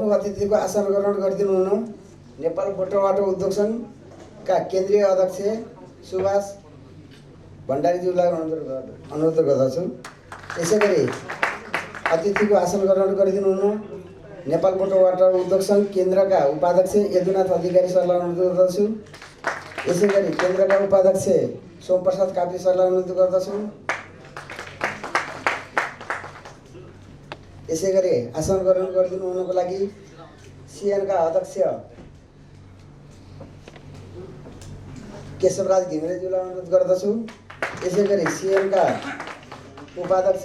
आजको अतिथिको आसन ग्रहण गरिदिनु हुन नेपाल बोटवाटो उद्योग सङ्घका केन्द्रीय अध्यक्ष सुभाष भण्डारीज्यूलाई अनुरोध गर्दछु। यसैगरी अतिथिको आसन ग्रहण गरिदिनु हुन नेपाल बोटवाटो उद्योग सङ्घ केन्द्रका उपाध्यक्ष यदुनाथ अधिकारी सरलाई अनुरोध गर्दछु। यसैगरी केन्द्रका उपाध्यक्ष सोमप्रसाद काप्री सरलाई अनुरोध गर्दछु। यसैगरी आसन ग्रहण गरिदिनु हुनको लागि सिएनका अध्यक्ष केशवराज घिमिरेज्यूलाई अनुरोध गर्दछु। यसैगरी सिएनका उपाध्यक्ष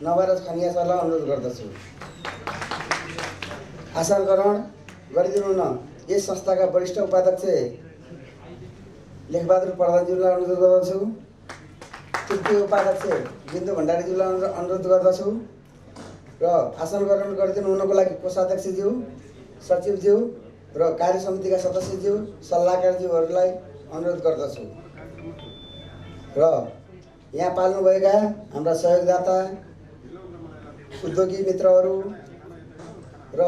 नवराज खनिया सरलाई अनुरोध गर्दछु। आसन ग्रहण गरिदिनु हुन यस संस्थाका वरिष्ठ उपाध्यक्ष लेखबहादुर प्रधानज्यूलाई अनुरोध गर्दछु। तृतीय उपाध्यक्ष बिन्दु भण्डारीज्यूलाई अनुरोध गर्दछु र आसन ग्रहण गरिदिनु हुनको लागि कोषाध्यक्षज्यू, सचिवज्यू र कार्य समितिका सदस्यज्यू, सल्लाहकारज्यूहरूलाई अनुरोध गर्दछु। र यहाँ पाल्नुभएका हाम्रा सहयोगदाता, उद्योगी मित्रहरू र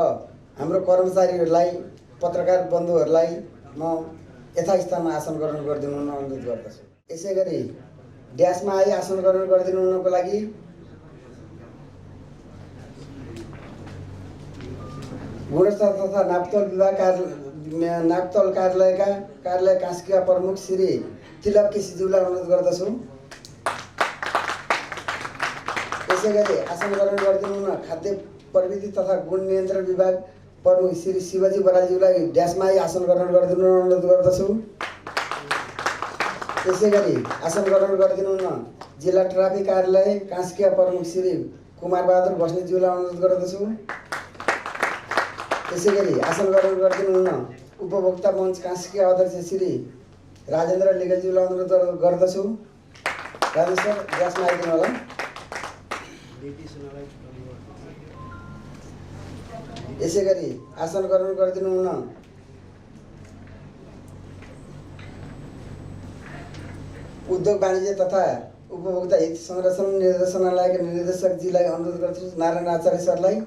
हाम्रो कर्मचारीहरूलाई, पत्रकार बन्धुहरूलाई म यथास्थानमा आसन ग्रहण गरिदिनु हुन अनुरोध गर्दछु। यसैगरी ड्यासमा आई आसन ग्रहण गरिदिनु हुनको लागि गुणस्तर तथा नापतोल विभाग नापतोल कार्यालय कास्कीका प्रमुख श्री तिलक केसीज्यूलाई अनुरोध गर्दछु। यसैगरी आसन ग्रहण गरिदिनु हुन खाद्य प्रविधि तथा गुण नियन्त्रण विभाग प्रमुख श्री शिवजी बरालज्यूलाई ड्यासमा आसन ग्रहण गरिदिनु अनुरोध गर्दछु। त्यसैगरी आसन ग्रहण गरिदिनु हुन जिल्ला ट्राफिक कार्यालय कास्कीका प्रमुख श्री कुमारबहादुर बस्नेतज्यूलाई अनुरोध गर्दछु। त्यसैगरी आसन ग्रहण गरिदिनु हुन उपभोक्ता मञ्च कास्कीका अध्यक्ष श्री राजेन्द्र लिगलज्यूलाई अनुरोध गर्दछु। राजेश सर ड्यासमा आइदिनु होला। यसैगरी आसन ग्रहण गरिदिनु हुन उद्योग वाणिज्य तथा उपभोक्ता हित संरक्षण निर्देशनालयका निर्देशकजीलाई अनुरोध गर्दछु, नारायण आचार्य सरलाई।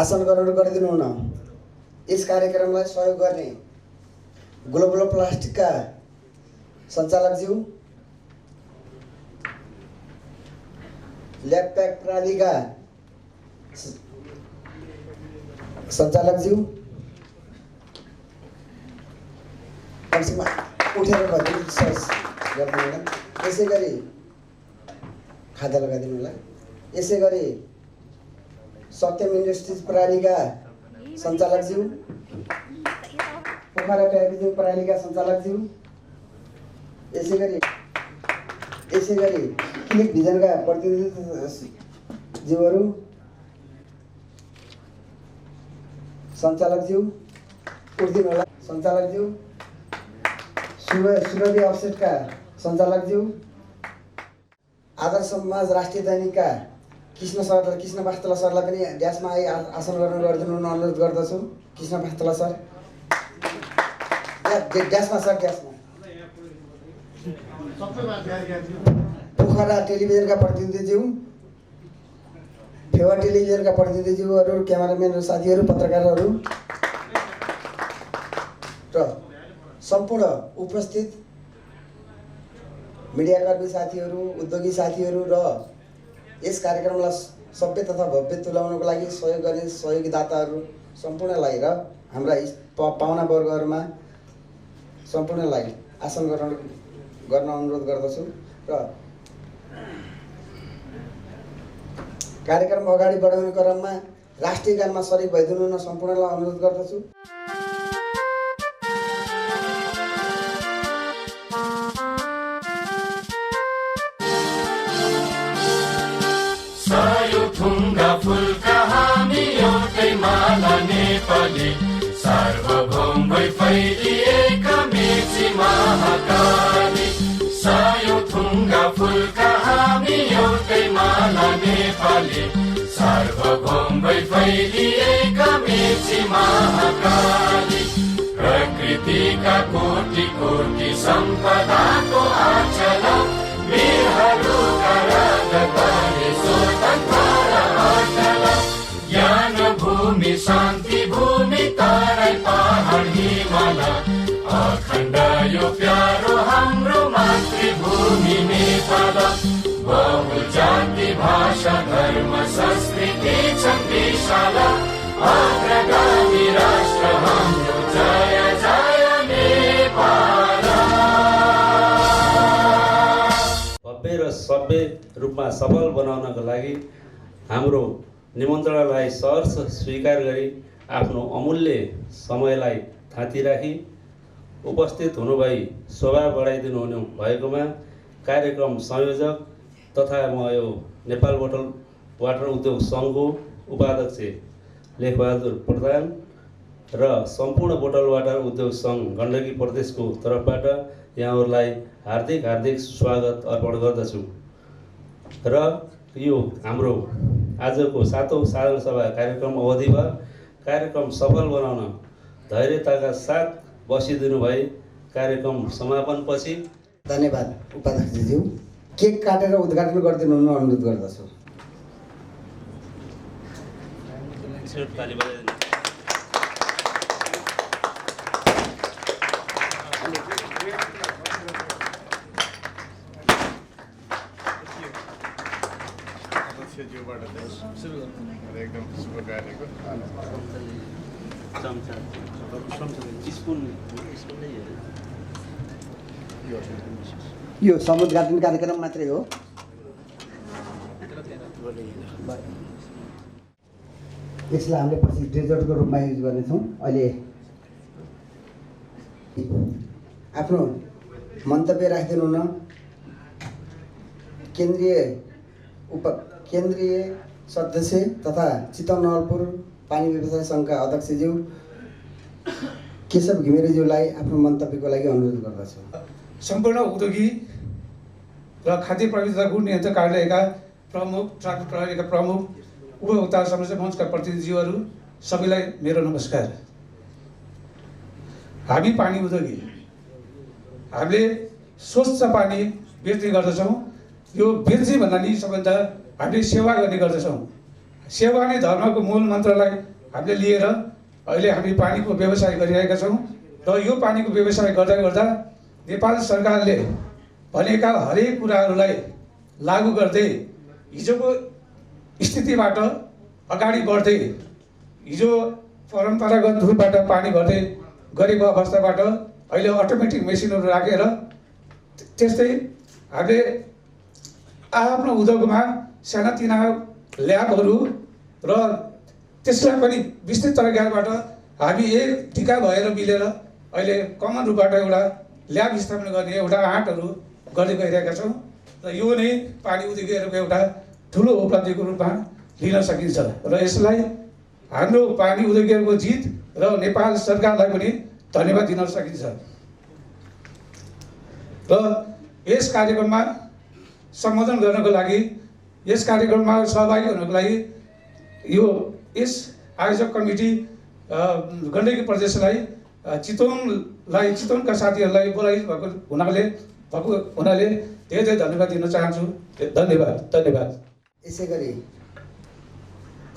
आसन ग्रहण गरिदिनु हुन यस कार्यक्रमलाई सहयोग गर्ने ग्लोबल प्लास्टिकका सञ्चालकज्यू, ल्याबप्याक प्रणालीका सञ्चालकज्यू, उठेर गरिदिनु होला। यसैगरी खादा लगाइदिनु होला। यसैगरी सत्यम इन्डस्ट्रिज प्रणालीका सञ्चालकज्यू, पोखरा प्याकेजिङ प्रणालीका सञ्चालकज्यू, यसैगरी क्लिक भिजनका प्रतिनिधिज्यूहरू, सञ्चालकज्यू उठ्दिनु होला। सञ्चालकज्यू, सुरभि अफसेटका सञ्चालकज्यू, आदर्श समाज राष्ट्रिय दैनिकका कृष्ण पास्तला सरलाई पनि ड्यासमा आई आसन ग्रहण गरिदिनु हुन अनुरोध गर्दछु। कृष्ण पास्तला सर ड्यासमा सर ड्यासमा। पोखरा टेलिभिजनका प्रतिनिधिज्यू, फेवा टेलिभिजनका प्रतिनिधिज्यूहरू, क्यामेराम्यान साथीहरू, पत्रकारहरू र सम्पूर्ण उपस्थित मिडियाकर्मी साथीहरू, उद्योगी साथीहरू र यस कार्यक्रमलाई सभ्य तथा भव्य तुल्याउनको लागि सहयोग गर्ने सहयोगदाताहरू सम्पूर्णलाई र हाम्रा पाहुनावर्गहरूमा सम्पूर्णलाई आसन ग्रहण गर्न अनुरोध गर्दछु र कार्यक्रम अगाडि बढाउने क्रममा राष्ट्रिय गानमा सरिक भइदिनु हुन सम्पूर्णलाई अनुरोध गर्दछु। फुलका हामी एउटै माला नेपाली, सार्वभौम भई फैलिएका मेची महाकाली। सायो थुङ्गा फुलका हामी एउटै माला नेपाली, सार्वभौम भई फैलिएका मेची महाकाली। प्रकृतिका कोटि कोटि सम्पदाको आचल वीरहरू पाठशाला अग्रगामी राष्ट्र हाम्रो जय जय नेपाल। भव्य र सभ्य रूपमा सफल बनाउनको लागि हाम्रो निमन्त्रणालाई सहर्ष स्वीकार गरी आफ्नो अमूल्य समयलाई थाती राखी उपस्थित हुनुभई शोभा बढाइदिनु हुनु भएकोमा कार्यक्रम संयोजक तथा म यो नेपाल बोतल वाटर उद्योग सङ्घको उपाध्यक्ष लेखबहादुर प्रधान र सम्पूर्ण बोतल वाटर उद्योग सङ्घ गण्डकी प्रदेशको तर्फबाट यहाँहरूलाई हार्दिक स्वागत अर्पण गर्दछु। र यो हाम्रो आजको 7औं साधारण सभा कार्यक्रम अवधिभर कार्यक्रम सफल बनाउन धैर्यताका साथ बसिदिनु भए कार्यक्रम समापनपछि धन्यवाद उपाध्यक्षज्यू। केक काटेर उद्घाटन गरिदिनु हुन अनुरोध गर्दछु। एकदम शुभकार्यको यो समुद्घाटन कार्यक्रम मात्रै हो। यसलाई हामीले पछि डेजर्टको रूपमा युज गर्नेछौँ। अहिले आफ्नो मन्तव्य राखिदिनु हुन केन्द्रीय सदस्य तथा चितवन नवलपुर पानी व्यवसाय सङ्घका अध्यक्षज्यू केशव घिमिरेज्यूलाई आफ्नो मन्तव्यको लागि अनुरोध गर्दछु। सम्पूर्ण उद्योगी र खाद्य प्रविधि गुण नियन्त्रण कार्यालयका प्रमुख, ट्राफिक प्रहरीका प्रमुख, उपभोक्ता समस्या मञ्चका प्रतिनिधिज्यूहरू सबैलाई मेरो नमस्कार। हामी पानी उद्योगी, हामीले स्वच्छ पानी बेच्ने गर्दछौँ। यो बेच्ने भन्दा नि सबभन्दा हामीले सेवा गर्ने गर्दछौँ। सेवा नै धर्मको मूल मन्त्रलाई हामीले लिएर अहिले हामी पानीको व्यवसाय गरिरहेका छौँ। र यो पानीको व्यवसाय गर्दा गर्दा नेपाल सरकारले भनेका हरेक कुराहरूलाई लागू गर्दै हिजोको स्थितिबाट अगाडि बढ्दै हिजो परम्परागत रूपबाट पानी भर्दै गरेको अवस्थाबाट अहिले अटोमेटिक मेसिनहरू राखेर त्यस्तै हामीले आफ्नो उद्योगमा सानातिना ल्याबहरू र त्यसलाई पनि विस्तृत तरिकाबाट हामी एक टिका भएर मिलेर अहिले कमन रूपबाट एउटा ल्याब स्थापना गर्ने एउटा आँटहरू गर्दै गइरहेका छौँ। र यो नै पानी उद्योगीहरूको एउटा ठुलो उपलब्धिको रूपमा लिन सकिन्छ र यसलाई हाम्रो पानी उद्योगीहरूको जित र नेपाल सरकारलाई पनि धन्यवाद दिन सकिन्छ। र यस कार्यक्रममा सम्बोधन गर्नको लागि, यस कार्यक्रममा सहभागी हुनको लागि यस आयोजक कमिटी गण्डकी प्रदेशलाई चितवनका साथीहरूलाई बोलाइ भएको हुनाले धेरै धेरै धन्यवाद दिन चाहन्छु। धन्यवाद। यसै गरी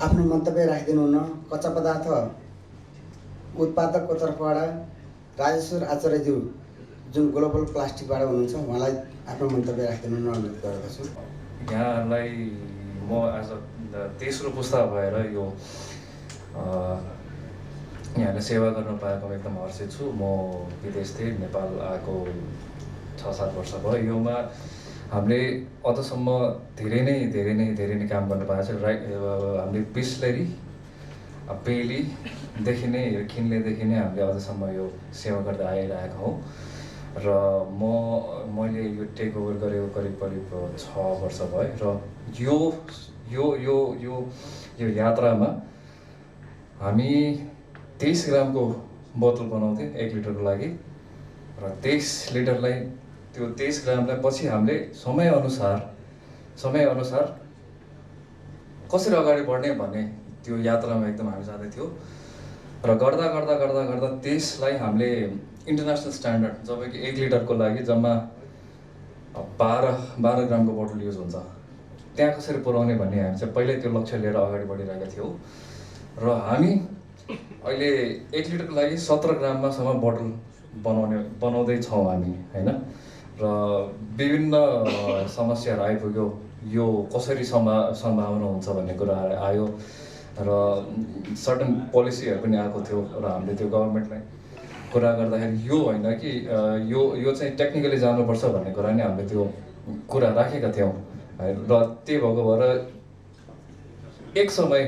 आफ्नो मन्तव्य राखिदिनु हुन कच्चा पदार्थ उत्पादकको तर्फबाट राजेश्वर आचार्यज्यू जुन ग्लोबल प्लास्टिकबाट हुनुहुन्छ, उहाँलाई आफ्नो मन्तव्य राखिदिनु हुन अनुरोध गर्दछु। यहाँहरूलाई म आज तेस्रो पुस्ता भएर यो यहाँले सेवा गर्न पाएको एकदम हर्षित छु। म विदेश थिएँ, नेपाल आएको 6-7 वर्ष भयो। योमा हामीले अझसम्म धेरै नै काम गर्न पाएको छ। हामीले बिस्लेरी, पेलीदेखि नै खिन्लेदेखि नै हामीले अझसम्म यो सेवा गर्दै आइरहेका हौँ। र मैले यो टेक ओभर गरेको करिब 6 वर्ष भयो। र यो यात्रामा हामी 23 ग्रामको बोतल बनाउँथ्यौँ 1 लिटरको लागि। र 23 लिटरलाई, त्यो 23 ग्रामलाई पछि हामीले समयअनुसार कसरी अगाडि बढ्ने भन्ने त्यो यात्रामा एकदम हामी जाँदै थियौँ। र गर्दा त्यसलाई हामीले इन्टरनेसनल स्ट्यान्डर्ड, जब कि 1 लिटरको लागि जम्मा 12 ग्रामको बोतल युज हुन्छ, त्यहाँ कसरी पुर्याउने भन्ने हामी चाहिँ पहिल्यै त्यो लक्ष्य लिएर अगाडि बढिरहेका थियौँ। र हामी अहिले 1 लिटरको लागि 17 ग्राममासम्म बोतल बनाउँदैछौँ हामी, होइन। र विभिन्न समस्याहरू आइपुग्यो, यो कसरी सम्भावना हुन्छ भन्ने कुरा आयो। र सर्टन पोलिसीहरू पनि आएको थियो र हामीले त्यो गभर्मेन्टलाई कुरा गर्दाखेरि यो होइन कि यो चाहिँ टेक्निकली जानुपर्छ भन्ने कुरा नि हामीले त्यो कुरा राखेका थियौँ है। र त्यही भएको भएर एक समय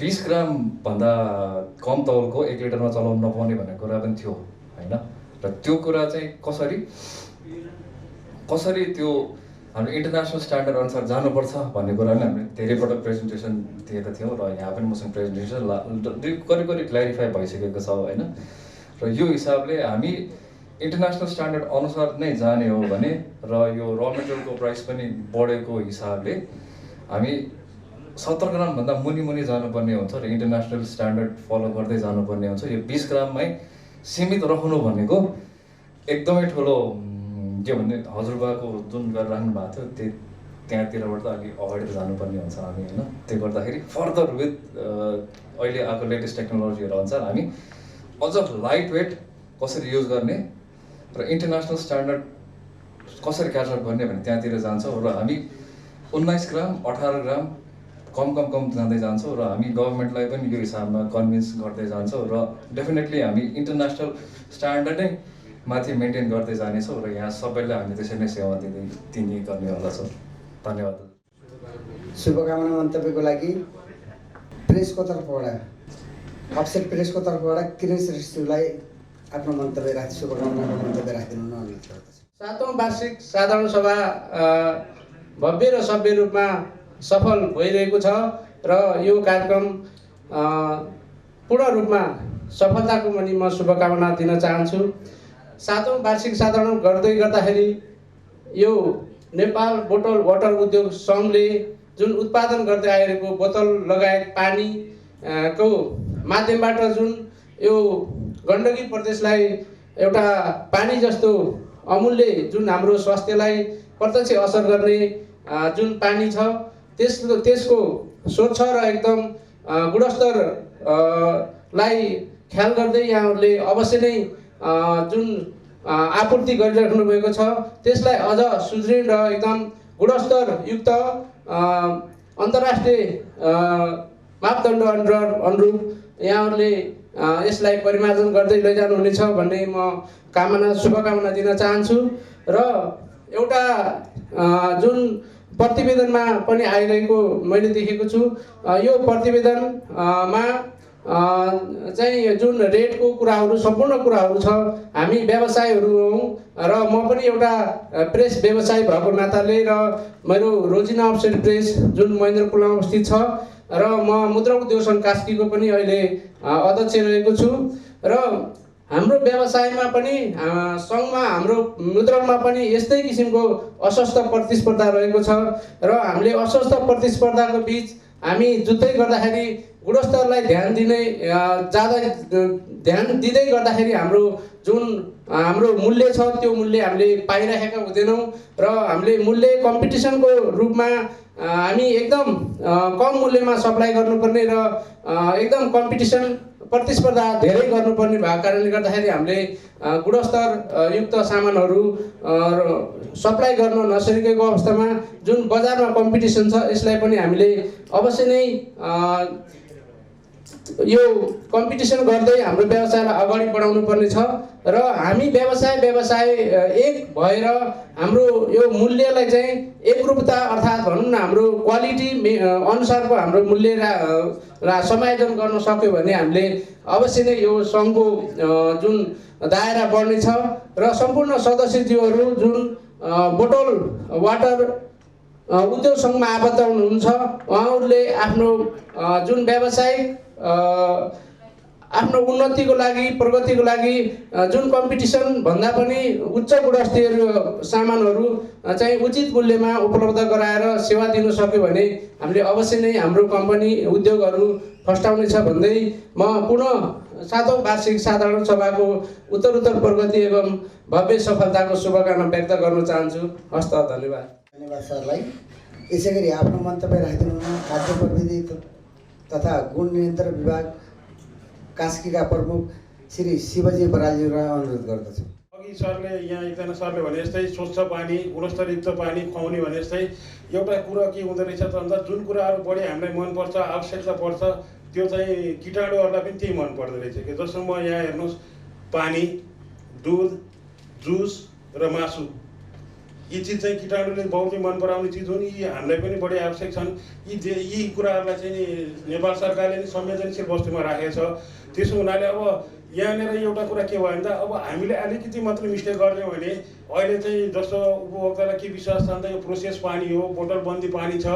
20 ग्रामभन्दा कम तौलको 1 लिटरमा चलाउनु नपाउने भन्ने कुरा पनि थियो होइन। र त्यो कुरा चाहिँ कसरी त्यो हामीले इन्टरनेसनल स्ट्यान्डर्ड अनुसार जानुपर्छ भन्ने कुरा पनि हामीले धेरैपटक प्रेजेन्टेसन दिएका थियौँ र यहाँ पनि मसँग प्रेजेन्टेसन करिब क्ल्यारिफाई भइसकेको छ होइन। र यो हिसाबले हामी इन्टरनेसनल स्ट्यान्डर्ड अनुसार नै जाने हो भने र यो र मेटेरियलको प्राइस पनि बढेको हिसाबले हामी 17 ग्रामभन्दा मुनि जानुपर्ने हुन्छ र इन्टरनेसनल स्ट्यान्डर्ड फलो गर्दै जानुपर्ने हुन्छ। यो 20 ग्राममै सीमित रहनु भनेको एकदमै ठुलो के भन्ने हजुरबाको जुन गरिराख्नु भएको थियो त्यहाँतिरबाट त अलिक अगाडि त जानुपर्ने हुन्छ हामी होइन। त्यो गर्दाखेरि फर्दर विथ अहिले आएको लेटेस्ट टेक्नोलोजीहरू अनुसार हामी अझ लाइट वेट कसरी युज गर्ने र इन्टरनेसनल स्ट्यान्डर्ड कसरी क्याचअप गर्ने भने त्यहाँतिर जान्छौँ र हामी 19 ग्राम 18 ग्राम कम जाँदै जान्छौँ र हामी गभर्मेन्टलाई पनि यो हिसाबमा कन्भिन्स गर्दै जान्छौँ र डेफिनेटली हामी इन्टरनेसनल स्ट्यान्डर्ड नै माथि मेन्टेन गर्दै जानेछौँ र यहाँ सबैलाई हामी त्यसरी नै सेवा दिने गर्नेवाला छौँ। धन्यवाद। शुभकामना मन्तव्यको लागि प्रेसको तर्फबाट अफसेट प्रेसको तर्फबाट किरण श्रेष्ठलाई आफ्नो मन्तव्य राख्दै शुभकामनाको मन्तव्य राखिदिनु न अनुरोध गर्दछु। 7औं वार्षिक साधारण सभा भव्य र सभ्य रूपमा सफल भइरहेको छ र यो कार्यक्रम पूर्ण रूपमा सफलताको पनि म शुभकामना दिन चाहन्छु। 7औं वार्षिक साधारण गर्दाखेरि यो नेपाल बोतल वाटर उद्योग सङ्घले जुन उत्पादन गर्दै आइरहेको बोतल लगायत पानी को माध्यमबाट जुन यो गण्डकी प्रदेशलाई एउटा पानी जस्तो अमूल्य जुन हाम्रो स्वास्थ्यलाई प्रत्यक्ष असर गर्ने जुन पानी छ त्यसको स्वच्छ र एकदम गुणस्तर लाई ख्याल गर्दै यहाँहरूले अवश्य नै जुन आपूर्ति गरिराख्नु भएको छ त्यसलाई अझ सुदृढ र एकदम गुणस्तर युक्त अन्तर्राष्ट्रिय मापदण्ड अनुरूप यहाँहरूले यसलाई परिमार्जन गर्दै लैजानुहुनेछ भन्ने म शुभकामना दिन चाहन्छु। र एउटा जुन प्रतिवेदनमा पनि आइरहेको मैले देखेको छु यो प्रतिवेदनमा चाहिँ जुन रेटको कुराहरू सम्पूर्ण कुराहरू छ। हामी व्यवसायहरू हौँ र म पनि एउटा प्रेस व्यवसाय भएको नाताले र मेरो रोजिना अफसेट प्रेस जुन महेन्द्रपुरमा अवस्थित छ र म मुद्रा उद्योग सङ्घ कास्कीको पनि अहिले अध्यक्ष रहेको छु र हाम्रो व्यवसायमा पनि सङ्घमा हाम्रो मुद्रामा पनि यस्तै किसिमको अस्वस्थ प्रतिस्पर्धा रहेको छ र हामीले अस्वस्थ प्रतिस्पर्धाको बिच हामी जुत्दै गर्दाखेरि गुणस्तरलाई ध्यान दिँदै गर्दाखेरि हाम्रो जुन हाम्रो मूल्य छ त्यो मूल्य हामीले पाइरहेका हुँदैनौँ र हामीले मूल्य कम्पिटिसनको रूपमा हामी एकदम कम मूल्यमा सप्लाई गर्नुपर्ने र एकदम कम्पिटिसन प्रतिस्पर्धा धेरै गर्नुपर्ने भएको कारणले गर्दाखेरि हामीले गुणस्तर युक्त सामानहरू सप्लाई गर्न नसकेको अवस्थामा जुन बजारमा कम्पिटिसन छ यसलाई पनि हामीले अवश्य नै यो कम्पिटिसन गर्दै हाम्रो व्यवसायलाई अगाडि बढाउनु पर्ने छ र हामी व्यवसाय एक भएर हाम्रो यो मूल्यलाई चाहिँ एकरूपता अर्थात् भनौँ न हाम्रो क्वालिटी अनुसारको हाम्रो मूल्य समायोजन गर्न सक्यो भने हामीले अवश्य नै यो सङ्घको जुन दायरा बढ्नेछ र सम्पूर्ण सदस्यज्यूहरू जुन बोतल वाटर उद्योग सङ्घमा आबद्ध हुनुहुन्छ उहाँहरूले आफ्नो जुन व्यावसायिक आफ्नो उन्नतिको लागि प्रगतिको लागि जुन कम्पिटिसन भन्दा पनि उच्च गुणस्तरीय सामानहरू चाहिँ उचित मूल्यमा उपलब्ध गराएर सेवा दिन सक्यो भने हामीले अवश्य नै हाम्रो कम्पनी उद्योगहरू फस्टाउनेछ भन्दै म पुनः 7औं वार्षिक साधारण सभाको उत्तरोत्तर प्रगति एवं भव्य सफलताको शुभकामना व्यक्त गर्न चाहन्छु। हस्त धन्यवाद। धन्यवाद सरलाई। यसै गरी आफ्नो मन्तव्य राखिदिनु खाद्य प्रविधि तथा गुण नियन्त्रण विभाग कास्कीका प्रमुख श्री शिवजी बरालज्यूलाई अनुरोध गर्दछु। अघि सरले यहाँ एकजना सरले भने जस्तै स्वच्छ पानी गुणस्तरयुक्त पानी खुवाउने भने जस्तै एउटा कुरा के हुँदो रहेछ त भन्दा जुन कुराहरू बढी हामीलाई मनपर्छ आवश्यकता पर्छ त्यो चाहिँ कीटाणुहरूलाई पनि त्यही मन पर्दो रहेछ कि जस्तो म यहाँ हेर्नुहोस् पानी दुध जुस र मासु यी चिज चाहिँ कीटाणुले बहुतै मन पराउने चिज हुन् यी हामीलाई पनि बढी आवश्यक छन् यी कुराहरूलाई चाहिँ नेपाल सरकारले नि संवेदनशील वस्तुमा राखेको छ त्यसो हुनाले अब यहाँनिर एउटा कुरा के भयो भन्दा अब हामीले अलिकति मात्र मिस्टेक गरिदियौँ भने अहिले चाहिँ जस्तो उपभोक्तालाई के विश्वास छ भन्दा यो प्रोसेस पानी हो बोतलबन्दी पानी छ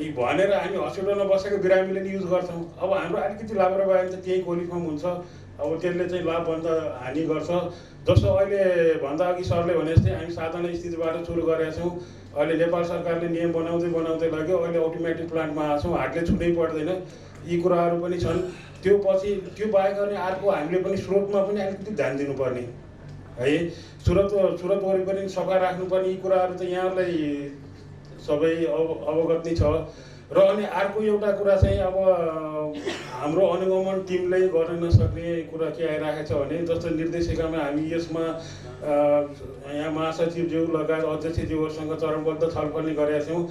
यी भनेर हामी हस्पिटलमा बसेको बिरामीले नि युज गर्छौँ अब हाम्रो अलिकति लापरवाही भने त त्यही कोलिफर्म हुन्छ अब त्यसले चाहिँ लाभभन्दा हानि गर्छ जस्तो अहिले भन्दा अघि सरले भने जस्तै हामी साधारण स्थितिबाट सुरु गरेका छौँ अहिले नेपाल सरकारले नियम बनाउँदै लग्यो अहिले अटोमेटिक प्लान्टमा आएको छौँ हातले छुनै पर्दैन यी कुराहरू पनि छन् त्यो पछि त्यो बाहेक गर्ने अर्को हामीले पनि स्रोतमा पनि अलिकति ध्यान दिनुपर्ने है स्रोत वरिपरि सफा राख्नुपर्ने यी कुराहरू त यहाँलाई सबै अवगत नै छ र अनि अर्को एउटा कुरा चाहिँ अब हाम्रो अनुगमन टिमले गर्न नसक्ने कुरा के आइरहेको छ भने जस्तो निर्देशिकामा हामी यसमा यहाँ महासचिवज्यू लगायत अध्यक्षज्यूहरूसँग चरणबद्ध छलफल नै गरेका छौँ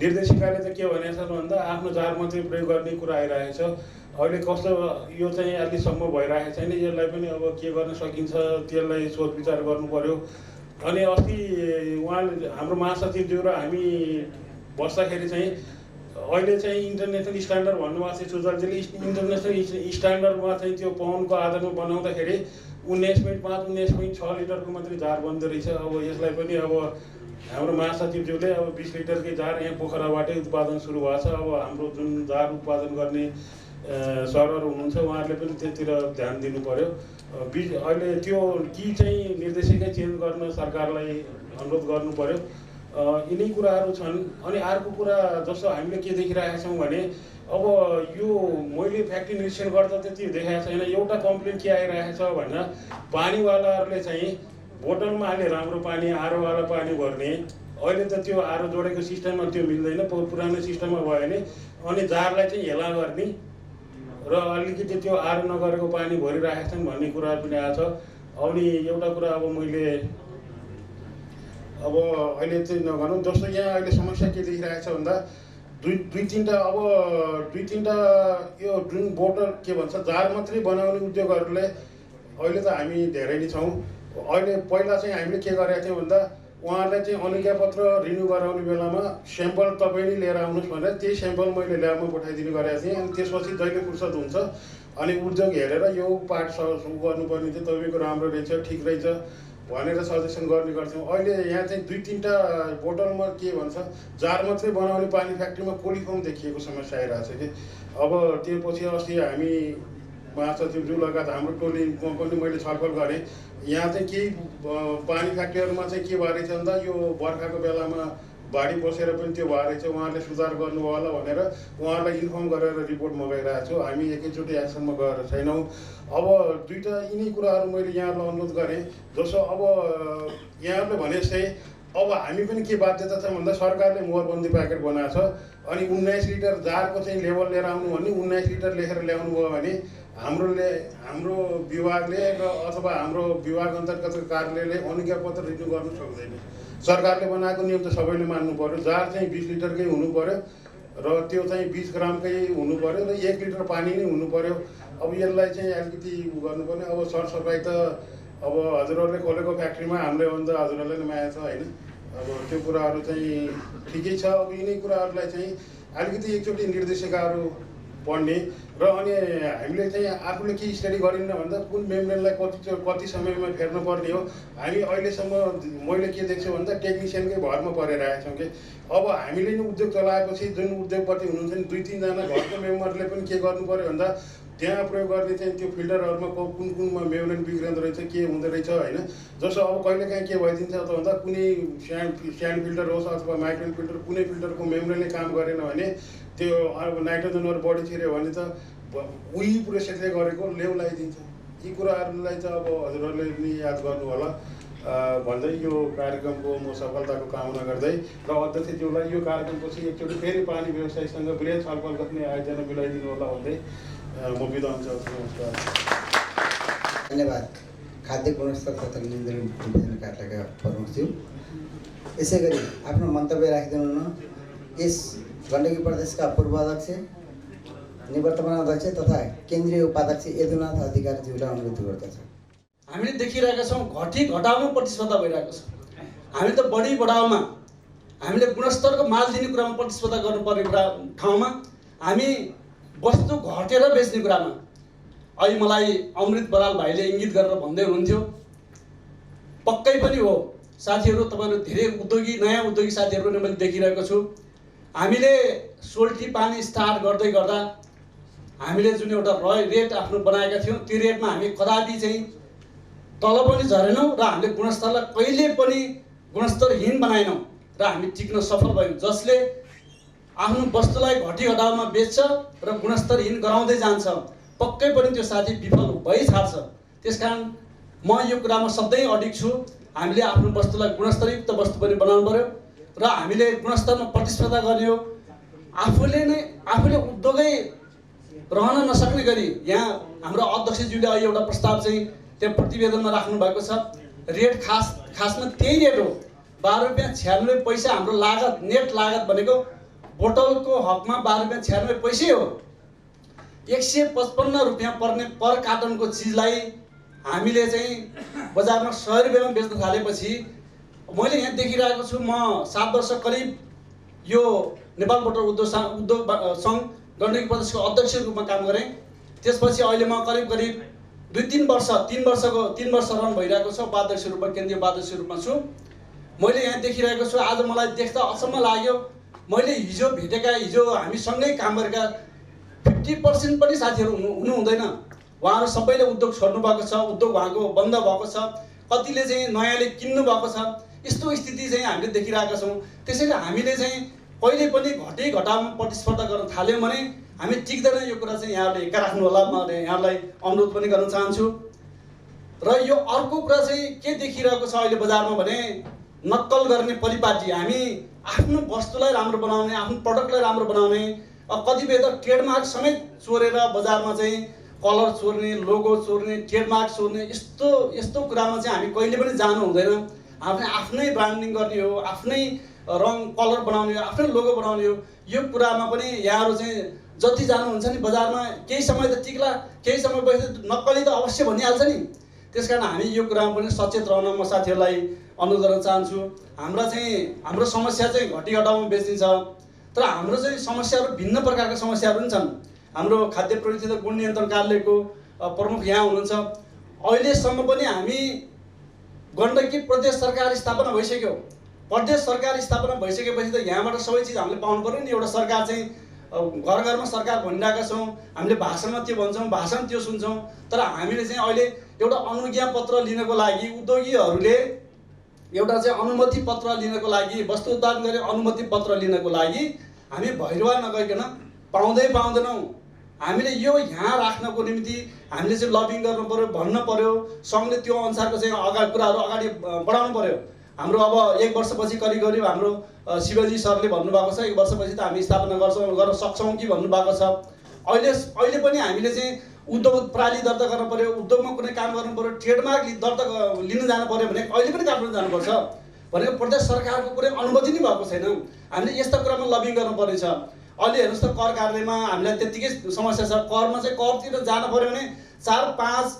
निर्देशिकाले त के भनेको छ भन्दा आफ्नो जार मात्रै प्रयोग गर्ने कुरा आइरहेको छ अहिले कस्तो यो चाहिँ अहिलेसम्म भइरहेको छैन यसलाई पनि अब के गर्न सकिन्छ त्यसलाई सोच विचार गर्नु पर्यो अनि अस्ति उहाँले हाम्रो महासचिवज्यू र हामी बस्दाखेरि चाहिँ अहिले चाहिँ इन्टरनेसनल स्ट्यान्डर्ड भन्नुभएको छ सुजलजीले इन्टरनेसनल स्ट्यान्डर्डमा चाहिँ त्यो पाउन्डको आधारमा बनाउँदाखेरि 19.5 19.6 लिटरको मात्रै जार बन्दो रहेछ अब यसलाई पनि अब हाम्रो महासचिवज्यूले अब 20 लिटरकै जार यहाँ पोखराबाटै उत्पादन सुरु भएको छ अब हाम्रो जुन जार उत्पादन गर्ने सरहरू हुनुहुन्छ उहाँहरूले पनि त्यतिर ध्यान दिनु पर्यो अहिले त्यो कि चाहिँ निर्देशिकै चेन्ज गर्न सरकारलाई अनुरोध गर्नु पर्यो यिनै कुराहरू छन् अनि अर्को कुरा जस्तो हामीले के देखिरहेका छौँ भने अब यो मैले फ्याक्ट्री निरीक्षण गर्दा त्यति देखाएको छैन एउटा कम्प्लेन के आइरहेको छ भन्दा पानीवालाहरूले चाहिँ बोतलमा हाले राम्रो पानी आरोवाला पानी भर्ने अहिले त त्यो आरो जोडेको सिस्टममा त्यो मिल्दैन पुरानो सिस्टममा भयो भने अनि जारलाई चाहिँ हेला गर्ने र अलिकति त्यो आरो नगरेको पानी भरिरहेका छन् भन्ने कुराहरू पनि आएको छ अनि एउटा कुरा अब मैले अब अहिले चाहिँ नगरौँ जस्तो यहाँ अहिले समस्या के देखिरहेको छ भन्दा दुई तिनवटा यो जुन बोतल के भन्छ जार मात्रै बनाउने उद्योगहरूले अहिले त हामी धेरै नै छौँ अहिले पहिला चाहिँ हामीले के गरेका थियौँ भन्दा उहाँहरूलाई चाहिँ अनुज्ञापत्र रिन्यू गराउने बेलामा स्याम्पल तपाईँ नै लिएर आउनुहोस् भनेर त्यही स्याम्पल मैले ल्याबमा पठाइदिने गरेको थिएँ अनि त्यसपछि जहिले फुर्सद हुन्छ अनि उद्योग हेरेर यो पार्ट गर्नुपर्ने चाहिँ तपाईँको राम्रो रहेछ ठिक रहेछ भनेर सजेसन गर्ने गर्थ्यौँ अहिले यहाँ चाहिँ दुई तिनवटा बोतलमा के भन्छ जार मात्रै बनाउने पानी फ्याक्ट्रीमा कोलिफर्म देखिएको समस्या आइरहेको छ कि अब त्यो पछि अस्ति हामी महासचिवज्यू लगायत हाम्रो टोलीमा पनि मैले छलफल गरेँ यहाँ चाहिँ केही पानी फ्याक्ट्रीहरूमा चाहिँ के भएर छ भन्दा यो बर्खाको बेलामा बाढी पसेर पनि त्यो भएर चाहिँ उहाँहरूले सुधार गर्नु होला भनेर उहाँहरूलाई इन्फर्म गरेर रिपोर्ट मगाइरहेको छु हामी एकैचोटि एक्सनमा गएर छैनौँ अब दुईवटा यिनै कुराहरू मैले यहाँहरूलाई अनुरोध गरेँ जस्तो अब यहाँहरूले भने जस्तै अब हामी पनि के बाध्यता छ भन्दा सरकारले मोहरबन्दी प्याकेट बनाएको छ अनि 19 लिटर जारको चाहिँ लेभल लिएर आउनु भने 19 लिटर लेखेर ल्याउनु भयो भने हाम्रो विभागले र अथवा हाम्रो विभाग अन्तर्गतको कार्यालयले अनुज्ञापत्र रिन्यू गर्न सक्दैन सरकारले बनाएको नियम त सबैले मान्नु पर्यो जार चाहिँ 20 लिटरकै हुनु पर्यो र त्यो चाहिँ 20 ग्रामकै हुनु पर्यो र 1 लिटर पानी नै हुनु पर्यो अब यसलाई चाहिँ अलिकति गर्नुपर्ने अब सरसफाइ त अब हजुरहरूले खोलेको फ्याक्ट्रीमा हामीले हो भने त हजुरहरूलाई नै माया छ होइन अब त्यो कुराहरू चाहिँ ठिकै छ अब यिनै कुराहरूलाई चाहिँ अलिकति एकचोटि निर्देशिकाहरू पढ्ने र अनि हामीले चाहिँ आफूले के स्टडी गरिन्न भन्दा कुन मेम्बरलाई कति समयमा फेर्नुपर्ने हो हामी अहिलेसम्म मैले के देख्छु भन्दा टेक्निसियनकै भरमा परिरहेका छौँ कि अब हामीले नै उद्योग चलाएपछि जुन उद्योगपति हुनुहुन्छ नि 2-3 जना घरको मेम्बरले पनि के गर्नु पर्यो भन्दा त्यहाँ प्रयोग गर्ने चाहिँ त्यो फिल्टरहरूमा कुनमा मेम्ब्रेन बिग्रिँदो रहेछ के हुँदो रहेछ होइन जस्तो अब कहिलेकाहीँ के भइदिन्छ त भन्दा कुनै स्यान्ड फिल्टर होस् अथवा माइक्रोन फिल्टर कुनै फिल्टरको मेम्ब्रेनले काम गरेन भने त्यो अब नाइट्रोजनहरू बढी छिर्यो भने त उही प्रोसेसले गरेको लेउ लगाइदिन्छ यी कुराहरूलाई चाहिँ अब हजुरहरूले पनि याद गर्नु होला भन्दै यो कार्यक्रमको म सफलताको कामना गर्दै र अध्यक्षज्यूलाई यो कार्यक्रमपछि एकचोटि फेरि पानी व्यवसायीसँग वृहत छलफल गर्ने आयोजना मिलाइदिनु होला भन्दै म बिदा हुन्छ नमस्कार धन्यवाद खाद्य गुणस्तर तथा नियन्त्रण डिभिजन कार्यालयका प्रमुख ज्यू, यसै गरी आफ्नो मन्तव्य राखिदिनु हुन यस गण्डकी प्रदेशका पूर्व अध्यक्ष, निवर्तमान अध्यक्ष तथा केन्द्रीय उपाध्यक्ष यदुनाथ अधिकारीज्यूलाई अनुरोध गर्दछु। हामीले देखिरहेका छौँ घटी घटाउमा प्रतिस्पर्धा भइरहेको छ। हामी त बढी बढाउमा हामीले गुणस्तरको माल दिने कुरामा प्रतिस्पर्धा गर्नुपर्ने ठाउँमा हामी वस्तु घटेर बेच्ने कुरामा अहिले मलाई अमृत बराल भाइले इङ्गित गरेर भन्दै हुनुहुन्थ्यो, पक्कै पनि हो साथीहरू, तपाईँहरू धेरै उद्योगी नयाँ उद्योगी साथीहरू पनि मैले देखिरहेको छु। हामीले सोल्टी पानी स्टार्ट गर्दै गर्दा हामीले जुन एउटा रेट आफ्नो बनाएका थियौँ त्यो रेटमा हामी कदापि चाहिँ तल पनि झरेनौँ र हामीले गुणस्तरलाई कहिले पनि गुणस्तरहीन बनाएनौँ र हामी टिक्न सफल भयौँ। जसले आफ्नो वस्तुलाई घटी घटाउमा बेच्छ र गुणस्तरहीन गराउँदै जान्छ पक्कै पनि त्यो साथी विफल भइ छाड्छ। त्यसकारण म यो कुरामा सधैँ अडिग छु, हामीले आफ्नो वस्तुलाई गुणस्तरयुक्त वस्तु पनि बनाउनु पर्यो र हामीले गुणस्तरमा प्रतिस्पर्धा गर्ने हो। आफूले उद्योगै रहन नसक्ने गरी यहाँ हाम्रो अध्यक्षज्यूले अहिले एउटा प्रस्ताव चाहिँ त्यहाँ प्रतिवेदनमा राख्नु भएको छ। रेट खासमा त्यही रेट हो, 12.96 हाम्रो लागत, नेट लागत भनेको बोतलको हकमा 12.96 हो। 155 रुपियाँ पर्ने पर कार्टनको चिजलाई हामीले चाहिँ बजारमा 100 रुपियाँमा बेच्न थालेपछि मैले यहाँ देखिरहेको छु, म 7 वर्ष करिब यो नेपाल बोतल उद्योग सङ्घ गण्डकी प्रदेशको अध्यक्षको रूपमा काम गरेँ। त्यसपछि अहिले म करिब 3 वर्ष रन भइरहेको छ, उपाध्यक्ष रूपमा, केन्द्रीय उपाध्यक्ष रूपमा छु। मैले यहाँ देखिरहेको छु, आज मलाई देख्दा अचम्म लाग्यो। मैले हिजो हामी सँगै काम गरेका 50% पनि साथीहरू हुनु हुँदैन। उहाँहरू सबैले उद्योग छोड्नु भएको छ, उद्योग उहाँको बन्द भएको छ, कतिले चाहिँ नयाँले किन्नु भएको छ। यस्तो स्थिति चाहिँ हामीले देखिरहेका छौँ। त्यसैले हामीले चाहिँ कहिले पनि घटी घटाउमा प्रतिस्पर्धा गर्न थाल्यौँ भने हामी टिक्दैन। यो कुरा चाहिँ यहाँहरूले हेक्का राख्नु होला, म यहाँलाई अनुरोध पनि गर्न चाहन्छु। र यो अर्को कुरा चाहिँ के देखिरहेको छ अहिले बजारमा भने नक्कल गर्ने परिपाटी। हामी आफ्नो वस्तुलाई राम्रो बनाउने, आफ्नो प्रडक्टलाई राम्रो बनाउने, कतिपय त ट्रेडमार्क समेत चोरेर बजारमा चाहिँ कलर चोर्ने, लोगो चोर्ने, ट्रेडमार्क चोर्ने, यस्तो कुरामा चाहिँ हामी कहिले पनि जानु हुँदैन। हामीले आफ्नै ब्रान्डिङ गर्ने हो, आफ्नै रङ कलर बनाउने हो, आफ्नै लोगो बनाउने हो। यो कुरामा पनि यहाँहरू चाहिँ जति जानुहुन्छ नि बजारमा केही समय त टिक्ला, केही समय पछि नक्कली त अवश्य भनिहाल्छ नि। त्यसकारण हामी यो कुरामा पनि सचेत रहन म साथीहरूलाई अनुरोध गर्न चाहन्छु। हाम्रो समस्या चाहिँ घटी घटाउमा बेच्ने छ, तर हाम्रो चाहिँ समस्याहरू भिन्न प्रकारका समस्याहरू पनि छन्। हाम्रो खाद्य प्रवृत्ति तथा गुण नियन्त्रण कार्यालयको प्रमुख यहाँ हुनुहुन्छ। अहिलेसम्म पनि हामी गण्डकी प्रदेश सरकार स्थापना भइसक्यो। प्रदेश सरकार स्थापना भइसकेपछि त यहाँबाट सबै चिज हामीले पाउनु पऱ्यो नि। एउटा सरकार चाहिँ घर घरमा सरकार भनिरहेका छौँ, हामीले भाषणमा त्यो भन्छौँ, भाषण त्यो सुन्छौँ, तर हामीले चाहिँ अहिले एउटा अनुज्ञा पत्र लिनको लागि उद्योगीहरूले एउटा चाहिँ अनुमति पत्र लिनको लागि, वस्तु उत्पादन गर्ने अनुमति पत्र लिनको लागि हामी भैरवा नगइकन पाउँदैनौँ। हामीले यो यहाँ राख्नको निम्ति हामीले चाहिँ लबिङ गर्नु पऱ्यो, भन्न पऱ्यो, सङ्घले त्यो अनुसारको चाहिँ कुराहरू अगाडि बढाउनु पऱ्यो। हाम्रो अब 1 वर्षपछि करिब हाम्रो शिवजी सरले भन्नुभएको छ 1 वर्षपछि त हामी स्थापना गर्न सक्छौँ कि भन्नुभएको छ। अहिले पनि हामीले चाहिँ उद्योग प्रणाली दर्ता गर्नु पऱ्यो, उद्योगमा कुनै काम गर्नु पऱ्यो, ट्रेडमार्क दर्ता लिन जानु पऱ्यो भने अहिले पनि काठमाडौँ जानुपर्छ भनेको प्रदेश सरकारको कुनै अनुमति नै भएको छैन। हामीले यस्ता कुरामा लबिङ गर्नुपर्नेछ। अहिले हेर्नुहोस् त कर कार्यालयमा हामीलाई त्यत्तिकै समस्या छ। करमा चाहिँ करतिर जानु पऱ्यो भने 4-5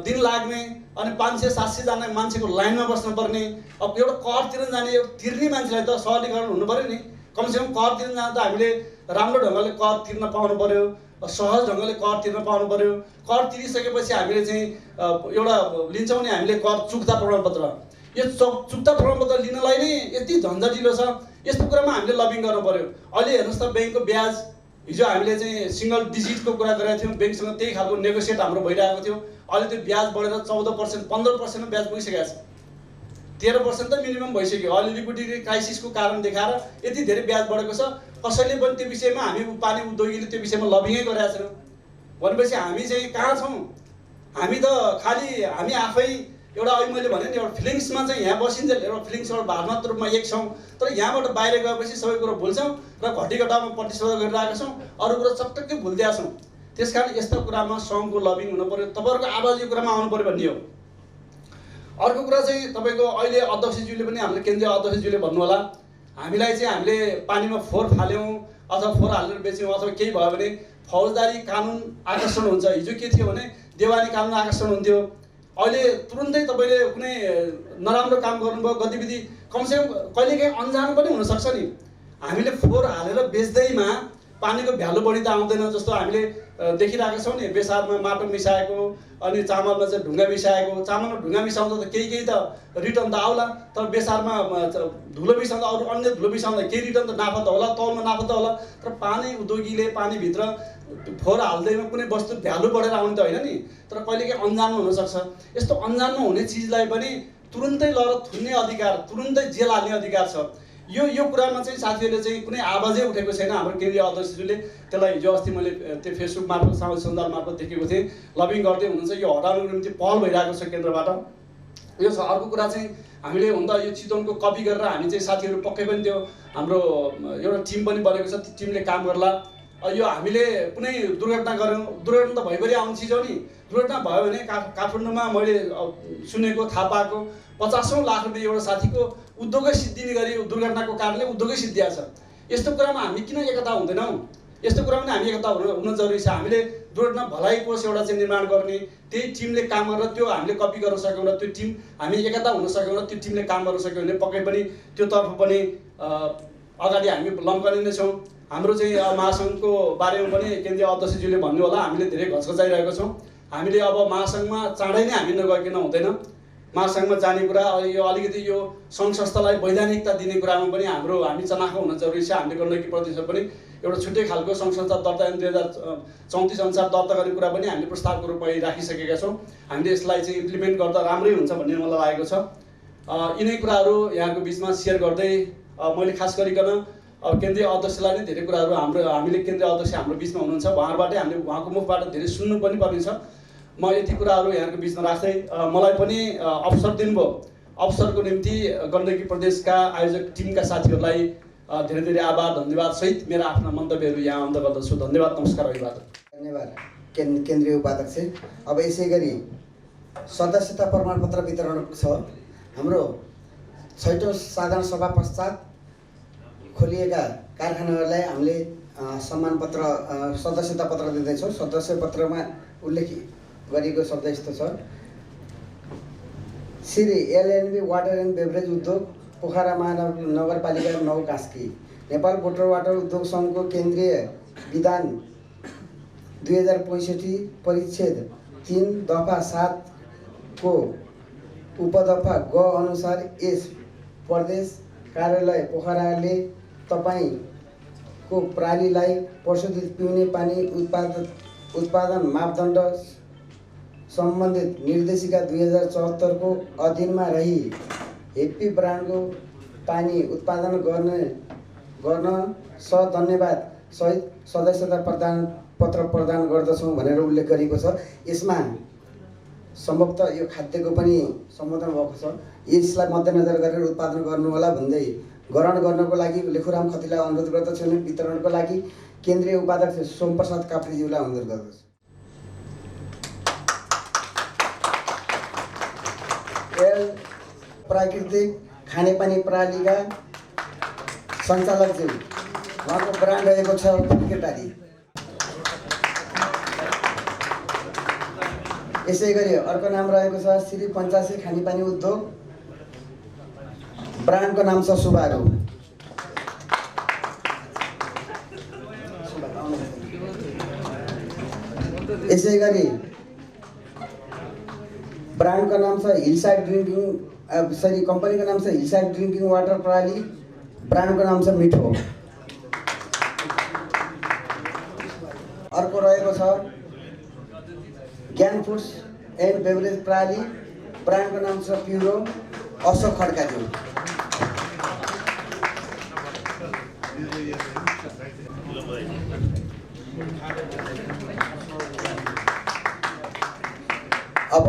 दिन लाग्ने, अनि 500-700 जना मान्छेको लाइनमा बस्नुपर्ने। अब एउटा कर तिर्न जाने, तिर्ने मान्छेलाई त सहरीकरण हुनु पऱ्यो नि। कमसेकम कर तिर्न जाँदा हामीले राम्रो ढङ्गले कर तिर्न पाउनु पऱ्यो, सहज ढङ्गले कर तिर्न पाउनु पऱ्यो। कर तिरिसकेपछि हामीले चाहिँ एउटा लिन्छौँ नि हामीले कर चुक्ता प्रमाणपत्र। यो चुक्ता प्रमाणपत्र लिनलाई नै यति झन्झटिलो छ। यस्तो कुरामा हामीले लबिङ गर्नु पऱ्यो। अहिले हेर्नुहोस् त ब्याङ्कको ब्याज, हिजो हामीले चाहिँ सिङ्गल डिजिटको कुरा गरेका थियौँ, ब्याङ्कसँग त्यही खालको नेगोसिएट हाम्रो भइरहेको थियो। अहिले त्यो ब्याज बढेर 14%, 15% ब्याज पुगिसकेको छ। 13% त मिनिमम भइसक्यो। अहिले लिक्विडिटी क्राइसिसको कारण देखाएर यति धेरै ब्याज बढेको छ। कसैले पनि त्यो विषयमा हामी पानी उद्योगीले त्यो विषयमा लबिङै गरेका छैनौँ भनेपछि हामी चाहिँ कहाँ छौँ? हामी त खालि हामी आफै एउटा अहिले मैले भने नि एउटा फिलिङ्समा चाहिँ यहाँ बसिन्छ, एउटा फिलिङ्स एउटा भावनात्मक रूपमा एक छौँ, तर यहाँबाट बाहिर गएपछि सबै कुरो भुल्छौँ र घटी घटाउमा प्रतिस्पर्धा गरिरहेका छौँ, अरू कुरो चटक्कै भुलिदिएका छौँ। त्यसकारण यस्तो कुरामा सङ्घको लबिङ हुनु पऱ्यो, तपाईँहरूको आवाज यो कुरामा आउनु पऱ्यो भन्ने हो। अर्को कुरा चाहिँ तपाईँको अहिले अध्यक्षज्यूले पनि हामीले केन्द्रीय अध्यक्षज्यूले भन्नु होला, हामीलाई चाहिँ हामीले पानीमा फोहोर फाल्यौँ अथवा फोहोर हालेर बेच्यौँ अथवा केही भयो भने फौजदारी कानुन आकर्षण हुन्छ। हिजो के थियो भने देवानी कानुन आकर्षण हुन्थ्यो। अहिले तुरुन्तै तपाईँले कुनै नराम्रो काम गर्नुभयो गतिविधि कमसेकम कहिलेकाहीँ अन्जान पनि हुनसक्छ नि। हामीले फोहोर हालेर बेच्दैमा पानीको भ्यालु बढी त आउँदैन। जस्तो हामीले देखिरहेका छौँ नि, बेसारमा माटो मिसाएको अनि चामलमा चाहिँ ढुङ्गा मिसाएको। चामलमा ढुङ्गा मिसाउँदा त केही त रिटर्न त आउला, तर बेसारमा धुलो मिसाउँदा अरू अन्य धुलो मिसाउँदा केही रिटर्न त नाफा त होला, तौलमा नाफा त होला। तर पानी उद्योगीले पानीभित्र फोहोर हाल्दैमा कुनै वस्तु भ्यालु बढेर आउने त होइन नि, तर कहिलेकाहीँ अन्जानमा हुनसक्छ। यस्तो अन्जानमा हुने चिजलाई पनि तुरुन्तै लगेर थुन्ने अधिकार, तुरुन्तै जेल हाल्ने अधिकार छ। यो कुरामा चाहिँ साथीहरूले चाहिँ कुनै आवाजै उठेको छैन। हाम्रो केन्द्रीय अध्यक्षज्यूले त्यसलाई हिजो अस्ति मैले त्यो फेसबुक मार्फत सामाजिक सञ्जाल मार्फत देखेको थिएँ, लबिङ गर्दै हुनुहुन्छ। यो हटाउनको निम्ति पहल भइरहेको छ केन्द्रबाट। यो छ। अर्को कुरा चाहिँ हामीले हुन त यो चितवनको कपी गरेर हामी चाहिँ साथीहरू पक्कै पनि त्यो हाम्रो एउटा टिम पनि बनेको छ, त्यो टिमले काम गर्ला। यो हामीले कुनै दुर्घटना गऱ्यौँ, दुर्घटना त भइभरि आउने चिज हो नि। दुर्घटना भयो भने काठमाडौँमा मैले सुनेको थाहा पाएको 50औं लाख रुपियाँ एउटा साथीको उद्योगै सिद्धिने गरी दुर्घटनाको कारणले उद्योगै सिद्धिया छ। यस्तो कुरामा हामी किन एकता हुँदैनौँ? यस्तो कुरामा पनि हामी एकता हुन जरुरी छ। हामीले दुर्घटना भलाइ कोष एउटा चाहिँ निर्माण गर्ने, त्यही टिमले काम गरेर त्यो हामीले कपी गर्न सक्यौँ र त्यो टिम हामी एकता हुन सक्यौँ र त्यो टिमले काम गर्न सक्यौँ भने पक्कै पनि त्योतर्फ पनि अगाडि हामी लम्कने नै छौँ। हाम्रो चाहिँ महासङ्घको बारेमा पनि केन्द्रीय अध्यक्षज्यूले भन्नु होला, हामीले धेरै घचघचाइरहेको छौँ। हामीले अब महासङ्घमा चाँडै नै हामी नगइकन हुँदैन। महासङ्घमा जाने कुरा यो अलिकति यो सङ्घ संस्थालाई वैधानिकता दिने कुरामा पनि हामी चनाखो हुन जरुरी छ। हामीले गण्डकी प्रदेशमा पनि एउटा छुट्टै खालको सङ्घ संस्था दर्ता ऐन 2034 अनुसार दर्ता गर्ने कुरा पनि हामीले प्रस्तावको रूपमा राखिसकेका छौँ। हामीले यसलाई चाहिँ इम्प्लिमेन्ट गर्दा राम्रै हुन्छ भन्ने मलाई लागेको छ। यिनै कुराहरू यहाँको बिचमा सेयर गर्दै मैले खास गरिकन केन्द्रीय अध्यक्षलाई नै धेरै कुराहरू हामीले केन्द्रीय अध्यक्ष हाम्रो बिचमा हुनुहुन्छ, उहाँहरूबाटै हामीले उहाँको मुखबाट धेरै सुन्नु पनि पर्नेछ। म यति कुराहरू यहाँको बिचमा राख्दै मलाई पनि अवसर दिनुभयो, अवसरको निम्ति गण्डकी प्रदेशका आयोजक टिमका साथीहरूलाई धेरै धेरै आभार धन्यवाद सहित मेरा आफ्ना मन्तव्यहरू यहाँ अन्त गर्दछु। धन्यवाद, नमस्कार, अभिवादन। धन्यवाद केन्द्रीय उपाध्यक्ष। अब यसै गरी सदस्यता प्रमाणपत्र वितरण छ। हाम्रो 6औं साधारण सभा पश्चात खोलिएका कारखानाहरूलाई हामीले सम्मान पत्र सदस्यता पत्र दिँदैछौँ। सदस्य पत्रमा उल्लेख गरिएको शब्द यस्तो छ: Shri LNB water and beverage उद्योग पोखरा महानगरपालिका 9 कास्की, नेपाल बोटल वाटर उद्योग सङ्घको केन्द्रीय विधान 2065 परिच्छेद 3 दफा 7 को उपदफा ग अनुसार यस प्रदेश कार्यालय पोखराले तपाईँको प्रणालीलाई प्रशोधित पिउने पानी उत्पादन मापदण्ड सम्बन्धित निर्देशिका 2074 को अधीनमा रही हेप्पी ब्रान्डको पानी उत्पादन गर्न धन्यवाद सहित सदस्यता पत्र प्रदान गर्दछौँ भनेर उल्लेख गरिएको छ। यसमा सम्भवतः यो खाद्यको पनि सम्बोधन भएको छ। यसलाई मध्यनजर गरेर उत्पादन गर्नुहोला भन्दै ग्रहण गर्नको लागि लेखुराम खतीलाई अनुरोध गर्दछु। वितरणको लागि केन्द्रीय उपाध्यक्ष सोमप्रसाद काफ्रीज्यूलाई अनुरोध गर्दछु। एल प्राकृतिक खानेपानी प्रणालीका सञ्चालकज्यू, उहाँको ब्रान्ड रहेको छ क्रिकेटारी। यसै गरी अर्को नाम रहेको छ श्री पञ्चासी खानेपानी उद्योग, ब्रान्डको नाम छ सुबारो। यसै गरी ब्रान्डको नाम छ हिलसाइड ड्रिङ्किङ कम्पनीको नाम छ हिलसाइड ड्रिङ्किङ वाटर प्रणाली, ब्रान्डको नाम छ मिठो। अर्को रहेको छ ज्ञान फुड्स एन्ड बेभरेज प्रणाली, ब्रान्डको नाम छ प्युरो, अशोक खड्काज्यू। अब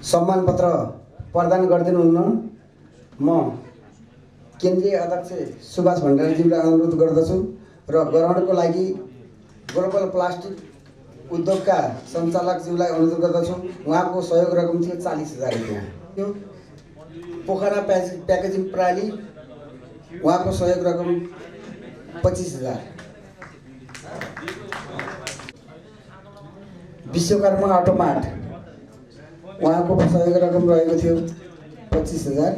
सम्मान पत्र प्रदान गरिदिनुहुन्न म केन्द्रीय अध्यक्ष सुभाष भण्डारीज्यूलाई अनुरोध गर्दछु र ग्रहणको लागि ग्लोबल प्लास्टिक उद्योगका सञ्चालकज्यूलाई अनुरोध गर्दछु उहाँको सहयोग रकम थियो 40,000 रुपियाँ। यो पोखरा प्याकेजिङ प्रणाली उहाँको सहयोग रकम 25,000। विश्वकर्मा अटोमार्ट उहाँको सहयोग रकम रहेको थियो 25,000।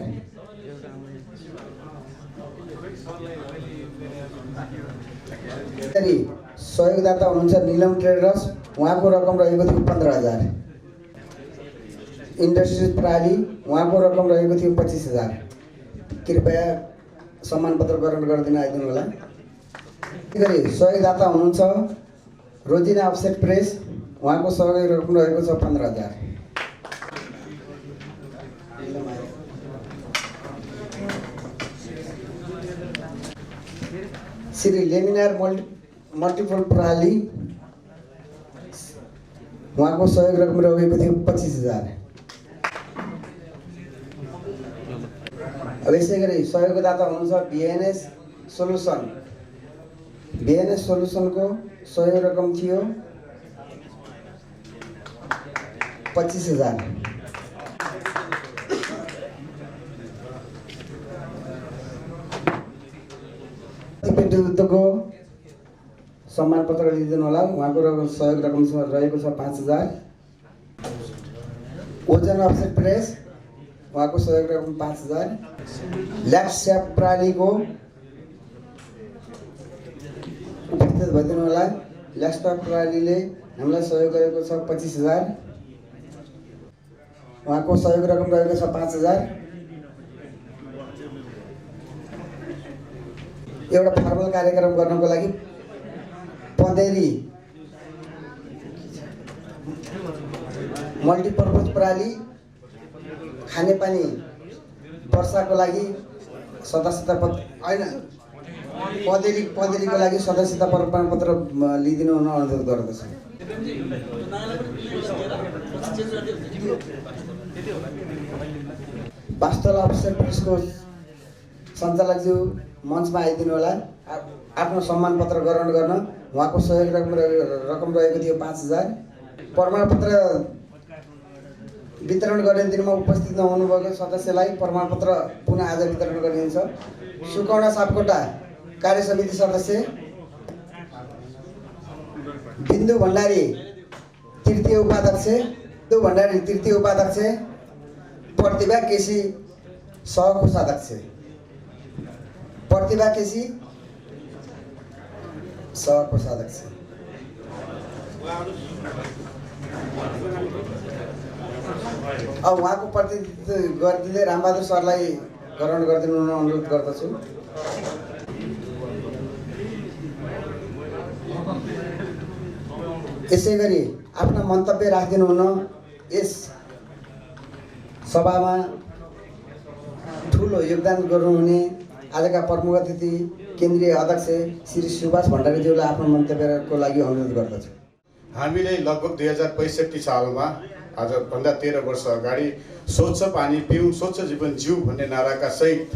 सहयोगदाता हुनुहुन्छ नीलम ट्रेडर्स उहाँको रकम रहेको थियो 15,000। इन्डस्ट्रिज प्रणाली उहाँको रकम रहेको थियो 25,000। कृपया सम्मान पत्र ग्रहण गरिदिन आइदिनु होला। गरी सहयोगदाता हुनुहुन्छ रोजिना अफसेट प्रेस उहाँको सहयोग रकम रहेको छ 15,000। श्री लेमिनार मल्टिपल प्रणाली उहाँको सहयोग रकम रहेको थियो 25,000। अब यसै गरी सहयोगदाता हुनुहुन्छ बिएनएस सोल्युसन। बिएनएस सोल्युसनको सहयोग रकम थियो 25,000। उद्योगको सम्मान पत्र लिइदिनु होला उहाँको सहयोग रकम रहेको छ 5,000। ओजन अफसेट प्रेस उहाँको सहयोग रकम 5,000। ल्यापस्याप प्रणालीको उपस्थित भइदिनु होला। ल्यापस्याप प्रणालीले हामीलाई सहयोग गरेको छ 25,000। उहाँको सहयोग रकम रहेको छ 5,000। एउटा फर्मल कार्यक्रम गर्नको लागि पँधेरी मल्टिपर्पज प्रणाली खानेपानी वर्षाको लागि सदस्यता पत्र होइन पँधेरीको लागि सदस्यता प्रमाणपत्र लिइदिनु हुन अनुरोध गर्दछु। वास्तव अफिसर प्रेसको सञ्चालकज्यू मञ्चमा आइदिनु होला। आफ्नो सम्मान पत्र ग्रहण गर्न उहाँको सहयोग रकम रहेको थियो 5,000। प्रमाणपत्र वितरण गर्ने दिनमा उपस्थित नहुनुभएको सदस्यलाई प्रमाणपत्र पुनः आज वितरण गरिन्छ। सुकौना सापकोटा कार्य समिति सदस्य बिन्दु भण्डारी तृतीय उपाध्यक्ष प्रतिभा केसी सहकोषाध्यक्ष अब उहाँको प्रतिनिधित्व गरिदिँदै रामबहादुर सरलाई ग्रहण गरिदिनु हुन अनुरोध गर्दछु। यसै गरी आफ्ना मन्तव्य राखिदिनु हुन यस सभामा ठुलो योगदान गर्नुहुने आजका प्रमुख अतिथि केन्द्रीय अध्यक्ष श्री सुभाष भण्डारीज्यूलाई आफ्नो मन्तव्यको लागि अनुरोध गर्दछु। हामीले लगभग 2065 सालमा आजभन्दा 13 वर्ष अगाडि स्वच्छ पानी पिउँ स्वच्छ जीवन जिउ भन्ने नाराका सहित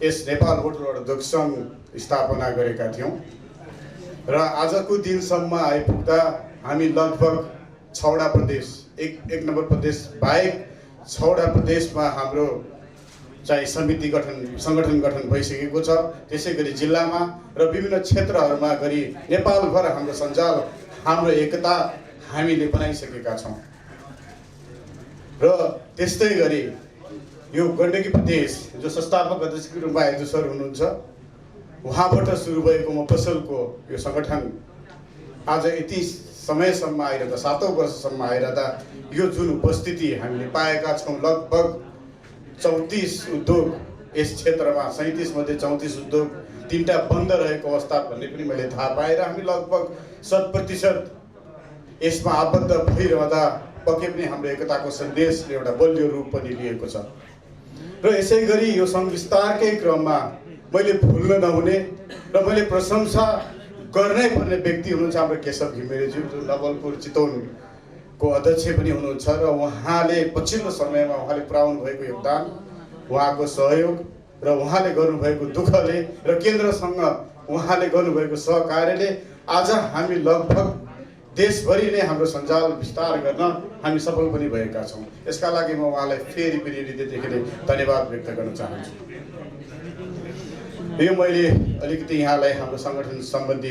यस नेपाल होटल उद्योग सङ्घ स्थापना गरेका थियौँ र आजको दिनसम्म आइपुग्दा हामी लगभग 6वटा प्रदेश एक नम्बर प्रदेश बाहेक 6वटा प्रदेशमा हाम्रो चाहिँ सङ्गठन गठन भइसकेको छ। त्यसै गरी जिल्लामा र विभिन्न क्षेत्रहरूमा गरी नेपालभर हाम्रो सञ्जाल हाम्रो एकता हामीले बनाइसकेका छौँ र त्यस्तै गरी यो गण्डकी प्रदेश जो संस्थापक अध्यक्षको रूपमा आइजु सर हुनुहुन्छ उहाँबाट सुरु भएको मफसलको यो सङ्गठन आज यति समयसम्म आइरहँदा 7औं वर्षसम्म आइरहँदा यो जुन उपस्थिति हामीले पाएका छौँ लगभग 34 उद्योग यस क्षेत्रमा 37 मध्ये 34 उद्योग 3टा बन्द रहेको अवस्था भन्ने पनि मैले थाहा पाएर हामी लगभग 100% यसमा आबद्ध भइरहँदा पक्कै पनि हाम्रो एकताको सन्देशले एउटा बलियो रूप पनि लिएको छ र यसै गरी यो सङ्घ विस्तारकै क्रममा मैले भुल्न नहुने र मैले प्रशंसा गर्नै पर्ने व्यक्ति हुनुहुन्छ हाम्रो केशव घिमिरेज्यू जो नवलपुर चितवनको अध्यक्ष पनि हुनुहुन्छ र उहाँले पछिल्लो समयमा उहाँले पुर्याउनु भएको योगदान उहाँको सहयोग र उहाँले गर्नुभएको दुःखले र केन्द्रसँग उहाँले गर्नुभएको सहकार्यले आज हामी लगभग देशभरि नै हाम्रो सञ्जाल विस्तार गर्न हामी सफल पनि भएका छौँ। यसका लागि म उहाँलाई फेरि पनि हृदयदेखि नै धन्यवाद व्यक्त गर्न चाहन्छु। यो मैले अलिकति यहाँलाई हाम्रो सङ्गठन सम्बन्धी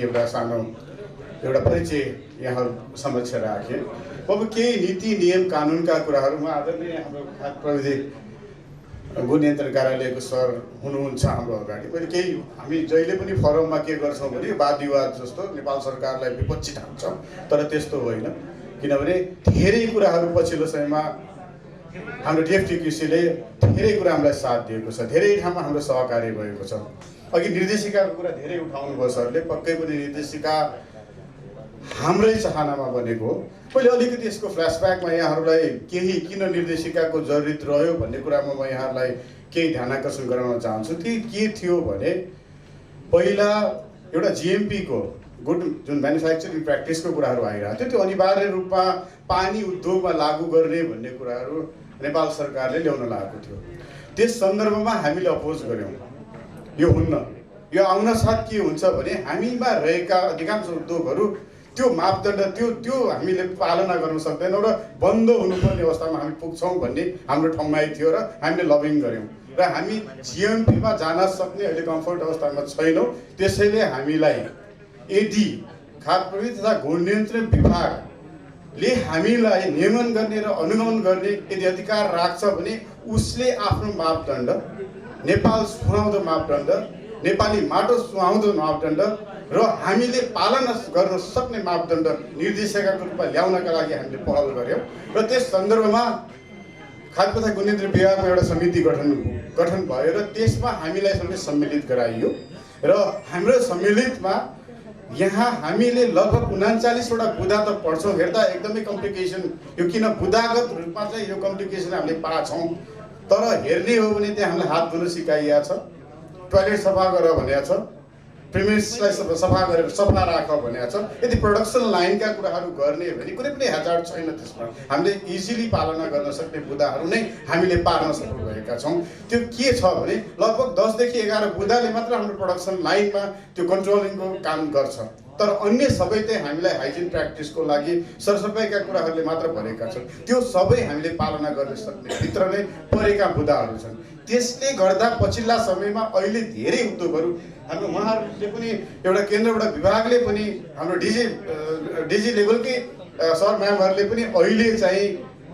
एउटा परिचय यहाँ समक्ष राखेँ। अब केही नीति नियम कानुनका कुराहरूमा आदरणीय हाम्रो खाद्य प्रविधि गो नियन्त्रण कार्यालयको सर हुनुहुन्छ हाम्रो अगाडि। मैले केही हामी जहिले पनि फोरममा के गर्छौँ भने वाद विवाद जस्तो नेपाल सरकारलाई विपक्षी ठान्छौँ, तर त्यस्तो होइन। किनभने धेरै कुराहरू पछिल्लो समयमा हाम्रो डिएफटिक्युसीले धेरै कुरा हामीलाई साथ दिएको छ, धेरै ठाउँमा हाम्रो सहकार्य भएको छ। अघि निर्देशिकाको कुरा धेरै उठाउनु भयो सरले, पक्कै पनि निर्देशिका हाम्रै चाहनामा बनेको हो। मैले अलिकति यसको फ्ल्यासब्याकमा यहाँहरूलाई केही किन निर्देशिकाको जरुरत रह्यो भन्ने कुरामा म यहाँहरूलाई केही ध्यान आकर्षण गराउन चाहन्छु। ती के थियो भने पहिला एउटा जिएमपीको गुड जुन म्यानुफ्याक्चरिङ प्र्याक्टिसको कुराहरू आइरहेको थियो, त्यो अनिवार्य रूपमा पानी उद्योगमा लागू गर्ने भन्ने कुराहरू नेपाल सरकारले ल्याउन लागेको थियो। त्यस सन्दर्भमा हामीले अपोज गऱ्यौँ, यो हुन्न। यो आउन साथ के हुन्छ भने हामीमा रहेका अधिकांश उद्योगहरू त्यो मापदण्ड त्यो हामीले पालना गर्न सक्दैनौँ र बन्द हुनुपर्ने अवस्थामा हामी पुग्छौँ भन्ने हाम्रो ठाउँमा थियो र हामीले लबिङ गऱ्यौँ र हामी जिएमपीमा जान सक्ने अहिले कम्फर्ट अवस्थामा छैनौँ। त्यसैले हामीलाई यदि खाद्य प्रविधि तथा गुण नियन्त्रण विभागले हामीलाई नियमन गर्ने र अनुगमन गर्ने यदि अधिकार राख्छ भने उसले आफ्नो मापदण्ड, नेपाल सुहाउँदो मापदण्ड, नेपाली माटो सुहाउँदो मापदण्ड र हामीले पालना गर्न सक्ने मापदण्ड निर्देशिकाको रूपमा ल्याउनका लागि हामीले पहल गऱ्यौँ र त्यस सन्दर्भमा खाद्य तथा गुण नियन्त्रण विभागमा एउटा समिति गठन भयो र त्यसमा हामीलाई सबै सम्मिलित गराइयो र हाम्रो सम्मिलितमा यहाँ हामीले लगभग 39वटा बुदा त पढ्छौँ, हेर्दा एकदमै कम्प्लिकेसन, यो किन बुदागत रूपमा चाहिँ यो कम्प्लिकेसन हामीले पाछौँ, तर हेर्ने हो भने त्यहाँ हामीलाई हात धुन सिकाइएको छ, टोयलेट सफा गर भनेको छ, प्रिमिसलाई सफा गरेर सफा राख भनेको छ। यदि प्रोडक्सन लाइनका कुराहरू गर्ने हो भने कुनै पनि हेजार्ड छैन त्यसमा, हामीले इजिली पालना गर्न सक्ने बुदाहरू नै हामीले पार्न सफल भएका छौँ। त्यो के छ भने लगभग 10 देखि 11 बुदाले मात्र हाम्रो प्रोडक्सन लाइनमा त्यो कन्ट्रोलिङको काम गर्छ, तर अन्य सबै चाहिँ हामीलाई हाइजिन प्र्याक्टिसको लागि सरसफाइका कुराहरूले मात्र भरेका छन्। त्यो सबै हामीले पालना गर्न सक्ने भित्र नै परेका बुदाहरू छन्। त्यसले गर्दा पछिल्ला समयमा अहिले धेरै उद्योगहरू हाम्रो उहाँहरूले पनि एउटा केन्द्रबाट विभागले पनि हाम्रो डिजी लेभलकै सर म्यामहरूले पनि अहिले चाहिँ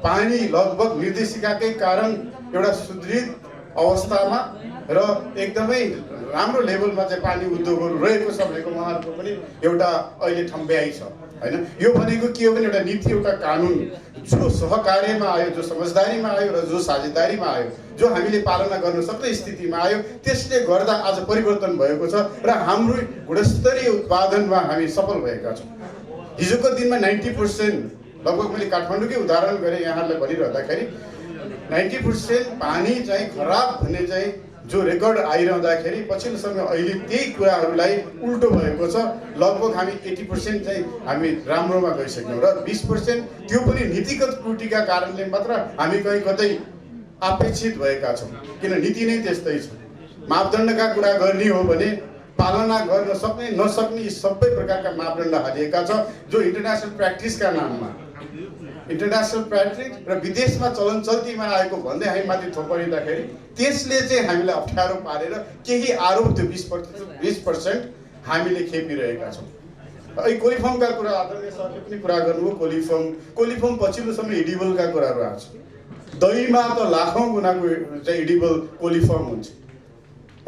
पानी लगभग निर्देशिकाकै कारण एउटा सुदृढ अवस्थामा र एकदमै राम्रो लेभलमा चाहिँ पानी उद्योगहरू रहेको छ भनेको उहाँहरूको पनि एउटा अहिले ठम्ब्याइ छ होइन। यो भनेको के हो भने एउटा नीति, एउटा कानुन जो सहकार्यमा आयो, जो समझदारीमा आयो र जो साझेदारीमा आयो, जो हामीले पालना गर्न सक्ने स्थितिमा आयो, त्यसले गर्दा आज परिवर्तन भएको छ र हाम्रो गुणस्तरीय उत्पादनमा हामी सफल भएका छौँ। हिजोको दिनमा 90% लगभग मैले काठमाडौँकै उदाहरण गरेँ यहाँहरूलाई भनिरहँदाखेरि 90% पानी चाहिँ खराब भन्ने चाहिँ जो रेकर्ड आइरहँदाखेरि पछिल्लो समय अहिले त्यही कुराहरूलाई उल्टो भएको छ। लगभग हामी 80% चाहिँ हामी राम्रोमा गइसक्यौँ र 20% त्यो पनि नीतिगत त्रुटिका कारणले मात्र हामी कहीँ कतै अपेक्षित भएका छौँ, किन नीति नै त्यस्तै छ। मापदण्डका कुरा गर्ने हो भने पालना गर्न सक्ने नसक्ने सबै प्रकारका मापदण्ड हालिएका छ, जो इन्टरनेसनल प्र्याक्टिसका नाममा इन्टरनेसनल प्र्याक्टिस र विदेशमा चलन चल्तीमा आएको भन्दै हामी माथि थोपरिँदाखेरि त्यसले चाहिँ हामीलाई अप्ठ्यारो पारेर केही आरोप त्यो 20% हामीले खेपिरहेका छौँ। अहिले कोलिफर्मका कुरा आदरणीय सरले पनि कुरा गर्नुभयो। कोलिफर्म पछिल्लो समय इडिबलका कुराहरू आएको छ। दहीमा त लाखौँ गुणाको चाहिँ इडिबल कोलिफर्म हुन्छ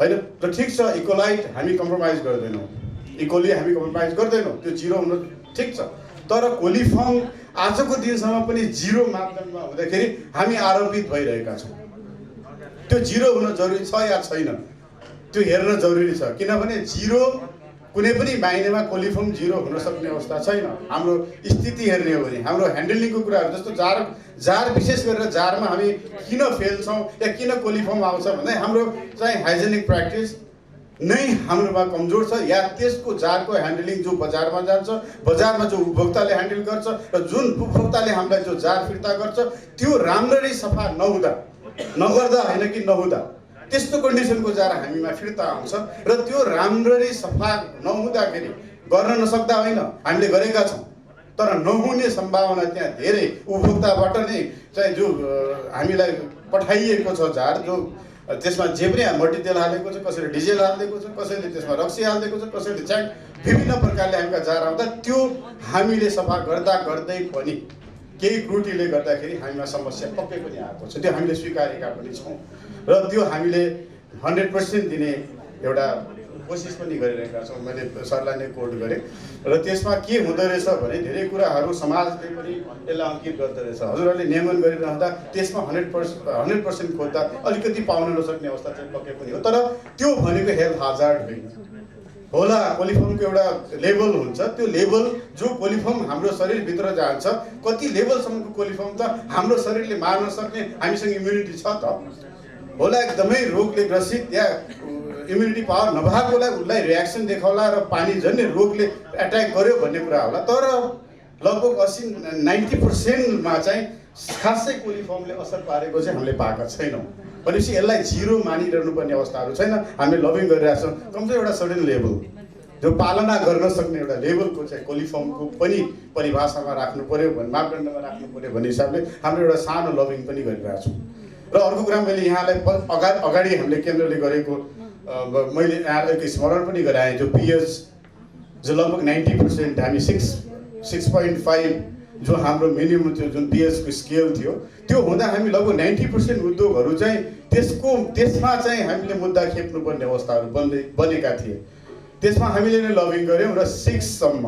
होइन। र ठिक छ, इकोलाइट हामी कम्प्रोमाइज गर्दैनौँ, इकोली हामी कम्प्रोमाइज गर्दैनौँ, त्यो जिरो हुनु ठिक छ, तर कोलिफर्म आजको दिनसम्म पनि जिरो मापदण्डमा हुँदाखेरि हामी आरोपित भइरहेका छौँ। त्यो जिरो हुन जरुरी छ या छैन त्यो हेर्न जरुरी छ, किनभने जिरो कुनै पनि माइनेमा कोलिफर्म जिरो हुन सक्ने अवस्था छैन। हाम्रो स्थिति हेर्ने हो भने हाम्रो ह्यान्डलिङको कुराहरू जस्तो जार विशेष गरेर जारमा हामी किन फेल्छौँ या किन कोलिफर्म आउँछ भन्दा हाम्रो चाहिँ हाइजेनिक प्र्याक्टिस नै हाम्रोमा कमजोर छ, या त्यसको जारको ह्यान्डलिङ जो बजारमा जान्छ, बजारमा जो उपभोक्ताले ह्यान्डल गर्छ र जुन उपभोक्ताले हामीलाई जो जार फिर्ता गर्छ त्यो राम्ररी सफा नगर्दा होइन कि नहुँदा त्यस्तो कन्डिसनको जार हामीमा फिर्ता आउँछ र त्यो राम्ररी सफा नहुँदाखेरि गर्न नसक्दा होइन, हामीले गरेका छौँ। तर नहुने सम्भावना त्यहाँ धेरै उपभोक्ताबाट नै चाहिँ जो हामीलाई पठाइएको छ झार जो त्यसमा जे पनि मट्टितेल हालेको छ, कसैले डिजेल हालिदिएको छ, कसैले त्यसमा रक्सी हालिदिएको छ, कसैले च्याक विभिन्न प्रकारले हामीका जार आउँदा त्यो हामीले सफा गर्दा गर्दै पनि केही त्रुटिले गर्दाखेरि हामीमा समस्या पक्कै पनि आएको छ। त्यो हामीले स्वीकारेका पनि छौँ र त्यो हामीले 100% दिने एउटा कोसिस पनि गरिरहेका छौँ। मैले सरलाई नै कोट गरेँ र त्यसमा के हुँदो रहेछ भने धेरै कुराहरू समाजले पनि यसलाई अङ्कित गर्दो रहेछ। हजुरहरूले नियमन गरिरहँदा त्यसमा 100% खोज्दा अलिकति पाउन नसक्ने अवस्था चाहिँ पक्कै पनि हो। तर त्यो भनेको हेल्थ हाजार्ड होइन होला। कोलिफर्मको एउटा लेभल हुन्छ, त्यो लेभल जो कोलिफर्म हाम्रो शरीरभित्र जान्छ, कति लेभलसम्मको कोलिफर्म त हाम्रो शरीरले मार्न सक्ने हामीसँग इम्युनिटी छ त होला। एकदमै रोगले ग्रसित या इम्युनिटी पावर नभएकोलाई उसलाई रियाक्सन देखाउला र पानी जन्य रोगले एट्याक गर्यो भन्ने कुरा होला। तर लगभग 80-90%मा चाहिँ खासै कोलिफर्मले असर पारेको चाहिँ हामीले पाएका छैनौँ। भनेपछि यसलाई जिरो मानिरहनु पर्ने अवस्थाहरू छैन। हामीले लभिङ गरिरहेछौँ। कमजोर एउटा सर्टेन लेभल जो पालना गर्न सक्ने एउटा लेभलको चाहिँ कोलिफर्मको पनि परिभाषामा राख्नु पर्यो भन्ने मापदण्डमा राख्नु पर्यो भन्ने हिसाबले हामीले एउटा सानो लभिङ पनि गरिरहेछौँ। र अर्को कुरा मैले यहाँलाई अगाडि हामीले केन्द्रले गरेको मैले यहाँलाई स्मरण पनि गराएँ। जो पिएच जो लगभग 90% हामी 6.5 जो हाम्रो मिनिमम थियो जुन पिएचको स्केल थियो त्यो हुँदा हामी लगभग 90% उद्योगहरू चाहिँ त्यसमा चाहिँ हामीले मुद्दा खेप्नुपर्ने अवस्थाहरू बनेका थिए। त्यसमा हामीले नै लभिङ गऱ्यौँ र 6सम्म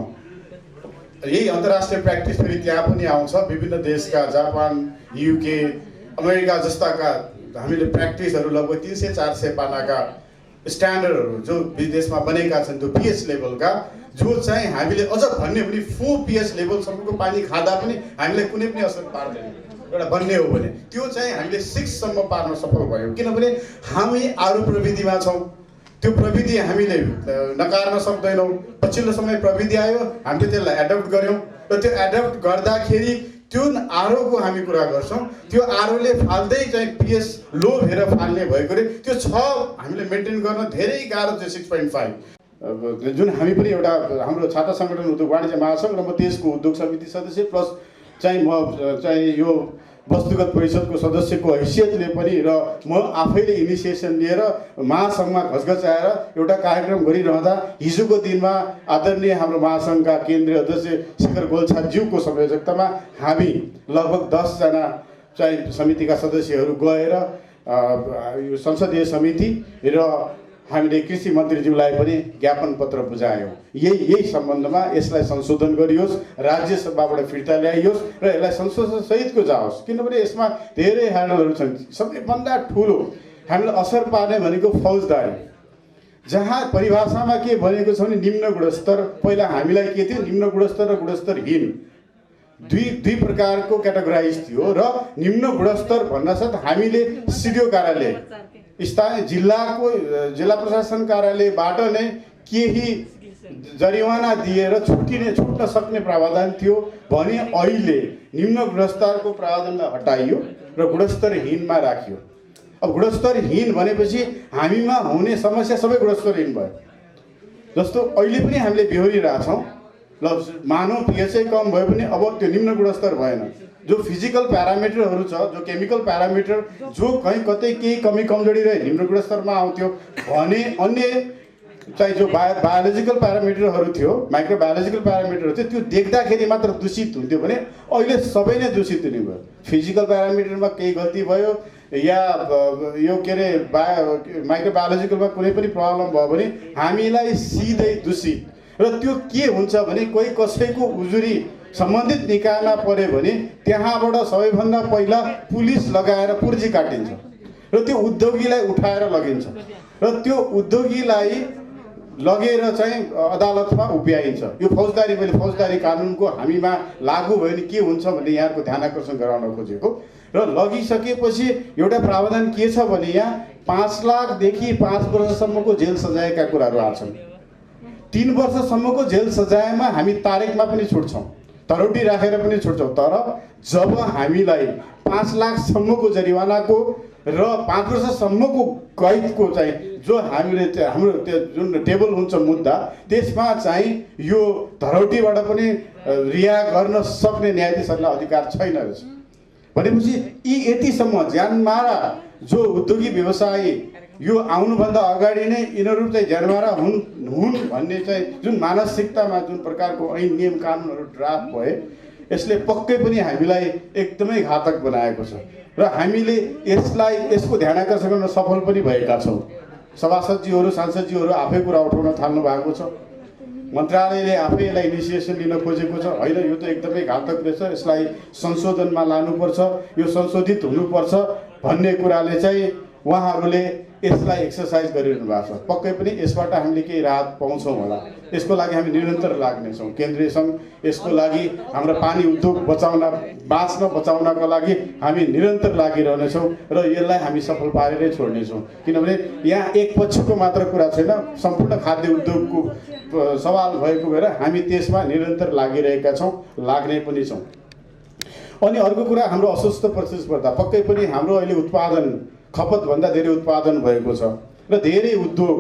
यही अन्तर्राष्ट्रिय प्र्याक्टिस फेरि त्यहाँ पनि आउँछ। विभिन्न देशका जापान, युके, अमेरिका जस्ताका हामीले प्र्याक्टिसहरू लगभग 300-400 पानाका स्ट्यान्डर्डहरू जो विदेशमा बनेका छन् त्यो पिएच लेभलका जो चाहिँ हामीले अझ भन्ने पनि 4 पिएच लेभलसम्मको पानी खाँदा पनि हामीलाई कुनै पनि असर पार्दैन। एउटा भन्ने हो भने त्यो चाहिँ हामीले 6सम्म पार्न सफल भयौँ। किनभने हामी आरो प्रविधिमा छौँ। त्यो प्रविधि हामीले नकार्न सक्दैनौँ। पछिल्लो समय प्रविधि आयो, हामीले त्यसलाई एडप्ट गऱ्यौँ र त्यो एडप्ट गर्दाखेरि त्यो आरोको हामी कुरा गर्छौँ। त्यो आरोले फाल्दै चाहिँ पिएच लो भएर फाल्ने भएकोले त्यो हामीले मेन्टेन गर्न धेरै गाह्रो थियो। 6.5 जुन हामी पनि एउटा हाम्रो छात्र सङ्गठन उद्योग वाणिज्य महासङ्घ र म त्यसको उद्योग समिति सदस्य प्लस चाहिँ म चाहिँ यो वस्तुगत परिषदको सदस्यको हैसियतले पनि र म आफैले इनिसिएसन लिएर महासङ्घमा घचघचाएर एउटा कार्यक्रम गरिरहँदा हिजोको दिनमा आदरणीय हाम्रो महासङ्घका केन्द्रीय अध्यक्ष शेखर गोल्छाज्यूको संयोजकतामा हामी लगभग 10 जना चाहिँ समितिका सदस्यहरू गएर यो संसदीय समिति र हामीले कृषि मन्त्रीज्यूलाई पनि ज्ञापन पत्र बुझायौँ। यही सम्बन्धमा यसलाई संशोधन गरियोस्, राज्यसभाबाट फिर्ता ल्याइयोस् र यसलाई संशोधन सहितको जाओस्। किनभने यसमा धेरै ह्यान्डलहरू छन्। सबैभन्दा ठुलो हामीलाई असर पार्ने भनेको फौजदारी, जहाँ परिभाषामा के भनेको छ भने निम्न गुणस्तर। पहिला हामीलाई के थियो, निम्न गुणस्तर र गुणस्तरहीन दुई प्रकारको क्याटेगोराइज थियो र निम्न गुणस्तर भन्नासाथ हामीले सिडिओ कार्यालय स्थानीय जिल्ला प्रशासन कार्यालयबाट नै केही जरिवाना दिएर छुट्न सक्ने प्रावधान थियो भने अहिले निम्न गुणस्तरको प्रावधानलाई हटाइयो र गुणस्तरहीनमा राखियो। अब गुणस्तरहीन भनेपछि हामीमा हुने समस्या सबै गुणस्तरहीन भयो। जस्तो अहिले पनि हामीले बेहोरिरहेछौँ। ल मानव पिएचै कम भयो भने अब त्यो निम्न गुणस्तर भएन। जो फिजिकल प्यारामिटरहरू छ, जो केमिकल प्यारामिटर जो कहीँ कतै केही कमी कमजोरी रहे निम्न गुणस्तरमा आउँथ्यो भने अन्य चाहिँ जो बायोलोजिकल प्यारामिटरहरू थियो, माइक्रोबायोलोजिकल प्यारामिटरहरू थियो, त्यो देख्दाखेरि मात्र दूषित हुन्थ्यो भने अहिले सबै नै दूषित हुने भयो। फिजिकल प्यारामिटरमा केही गल्ती भयो या यो के अरे माइक्रोबायोलोजिकलमा कुनै पनि प्रब्लम भयो भने हामीलाई सिधै दूषित। र त्यो के हुन्छ भने कोही कसैको उजुरी सम्बन्धित निकायमा पऱ्यो भने त्यहाँबाट सबैभन्दा पहिला पुलिस लगाएर पुर्जी काटिन्छ र त्यो उद्योगीलाई उठाएर लगिन्छ र त्यो उद्योगीलाई लगेर चाहिँ अदालतमा उभ्याइन्छ। यो फौजदारी, मैले फौजदारी कानुनको हामीमा लागू भयो भने के हुन्छ भन्ने यहाँको ध्यान आकर्षण गराउन खोजेको। र लगिसकेपछि एउटा प्रावधान के छ भने यहाँ 5 लाखदेखि 5 वर्षसम्मको जेल सजायका कुराहरू आछन्। 3 वर्षसम्मको जेल सजायमा हामी तारिकमा पनि छुट्छौँ, तरोटी राखेर पनि छुट्छौँ। तर जब हामीलाई 5 लाखसम्मको जरिवानाको र 5 वर्षसम्मको कैदको चाहिँ जो हामीले हाम्रो त्यो जुन टेबल हुन्छ मुद्दा त्यसमा चाहिँ यो धरौटीबाट पनि रिहा गर्न सक्ने न्यायाधीशहरूलाई अधिकार छैन रहेछ। भनेपछि यी यतिसम्म ज्यानमारा जो उद्योगी व्यवसायी यो आउनुभन्दा अगाडि नै यिनीहरू चाहिँ ज्यानमारा हुन् भन्ने चाहिँ जुन मानसिकतामा जुन प्रकारको ऐन नियम कानुनहरू ड्राफ्ट भए यसले पक्कै पनि हामीलाई एकदमै घातक बनाएको छ र हामीले यसको ध्यानाकर्षण गर्न सफल पनि भएका छौँ। सभासदजीहरू सांसदजीहरू आफै कुरा उठाउन थाल्नु भएको छ। मन्त्रालयले आफै यसलाई इनिसिएसन लिन खोजेको छ। होइन यो त एकदमै घातक रहेछ, यसलाई संशोधनमा लानुपर्छ, यो संशोधित हुनुपर्छ भन्ने कुराले चाहिँ उहाँहरूले यसलाई एक्सर्साइज गरिरहनु भएको छ। पक्कै पनि यसबाट हामीले केही राहत पाउँछौँ होला। यसको लागि हामी निरन्तर लाग्नेछौँ। केन्द्रीय सङ्घ यसको लागि हाम्रो पानी उद्योग बचाउनको लागि हामी निरन्तर लागिरहनेछौँ र यसलाई हामी सफल पारेरै छोड्नेछौँ। किनभने यहाँ एक पक्षको मात्र कुरा छैन, सम्पूर्ण खाद्य उद्योगको सवाल भएको भएर हामी त्यसमा निरन्तर लागिरहेका छौँ, लाग्ने पनि छौँ। अनि अर्को कुरा हाम्रो अस्वस्थ प्रतिस्पर्धा। पक्कै पनि हाम्रो अहिले उत्पादन खपतभन्दा धेरै उत्पादन भएको छ र धेरै उद्योग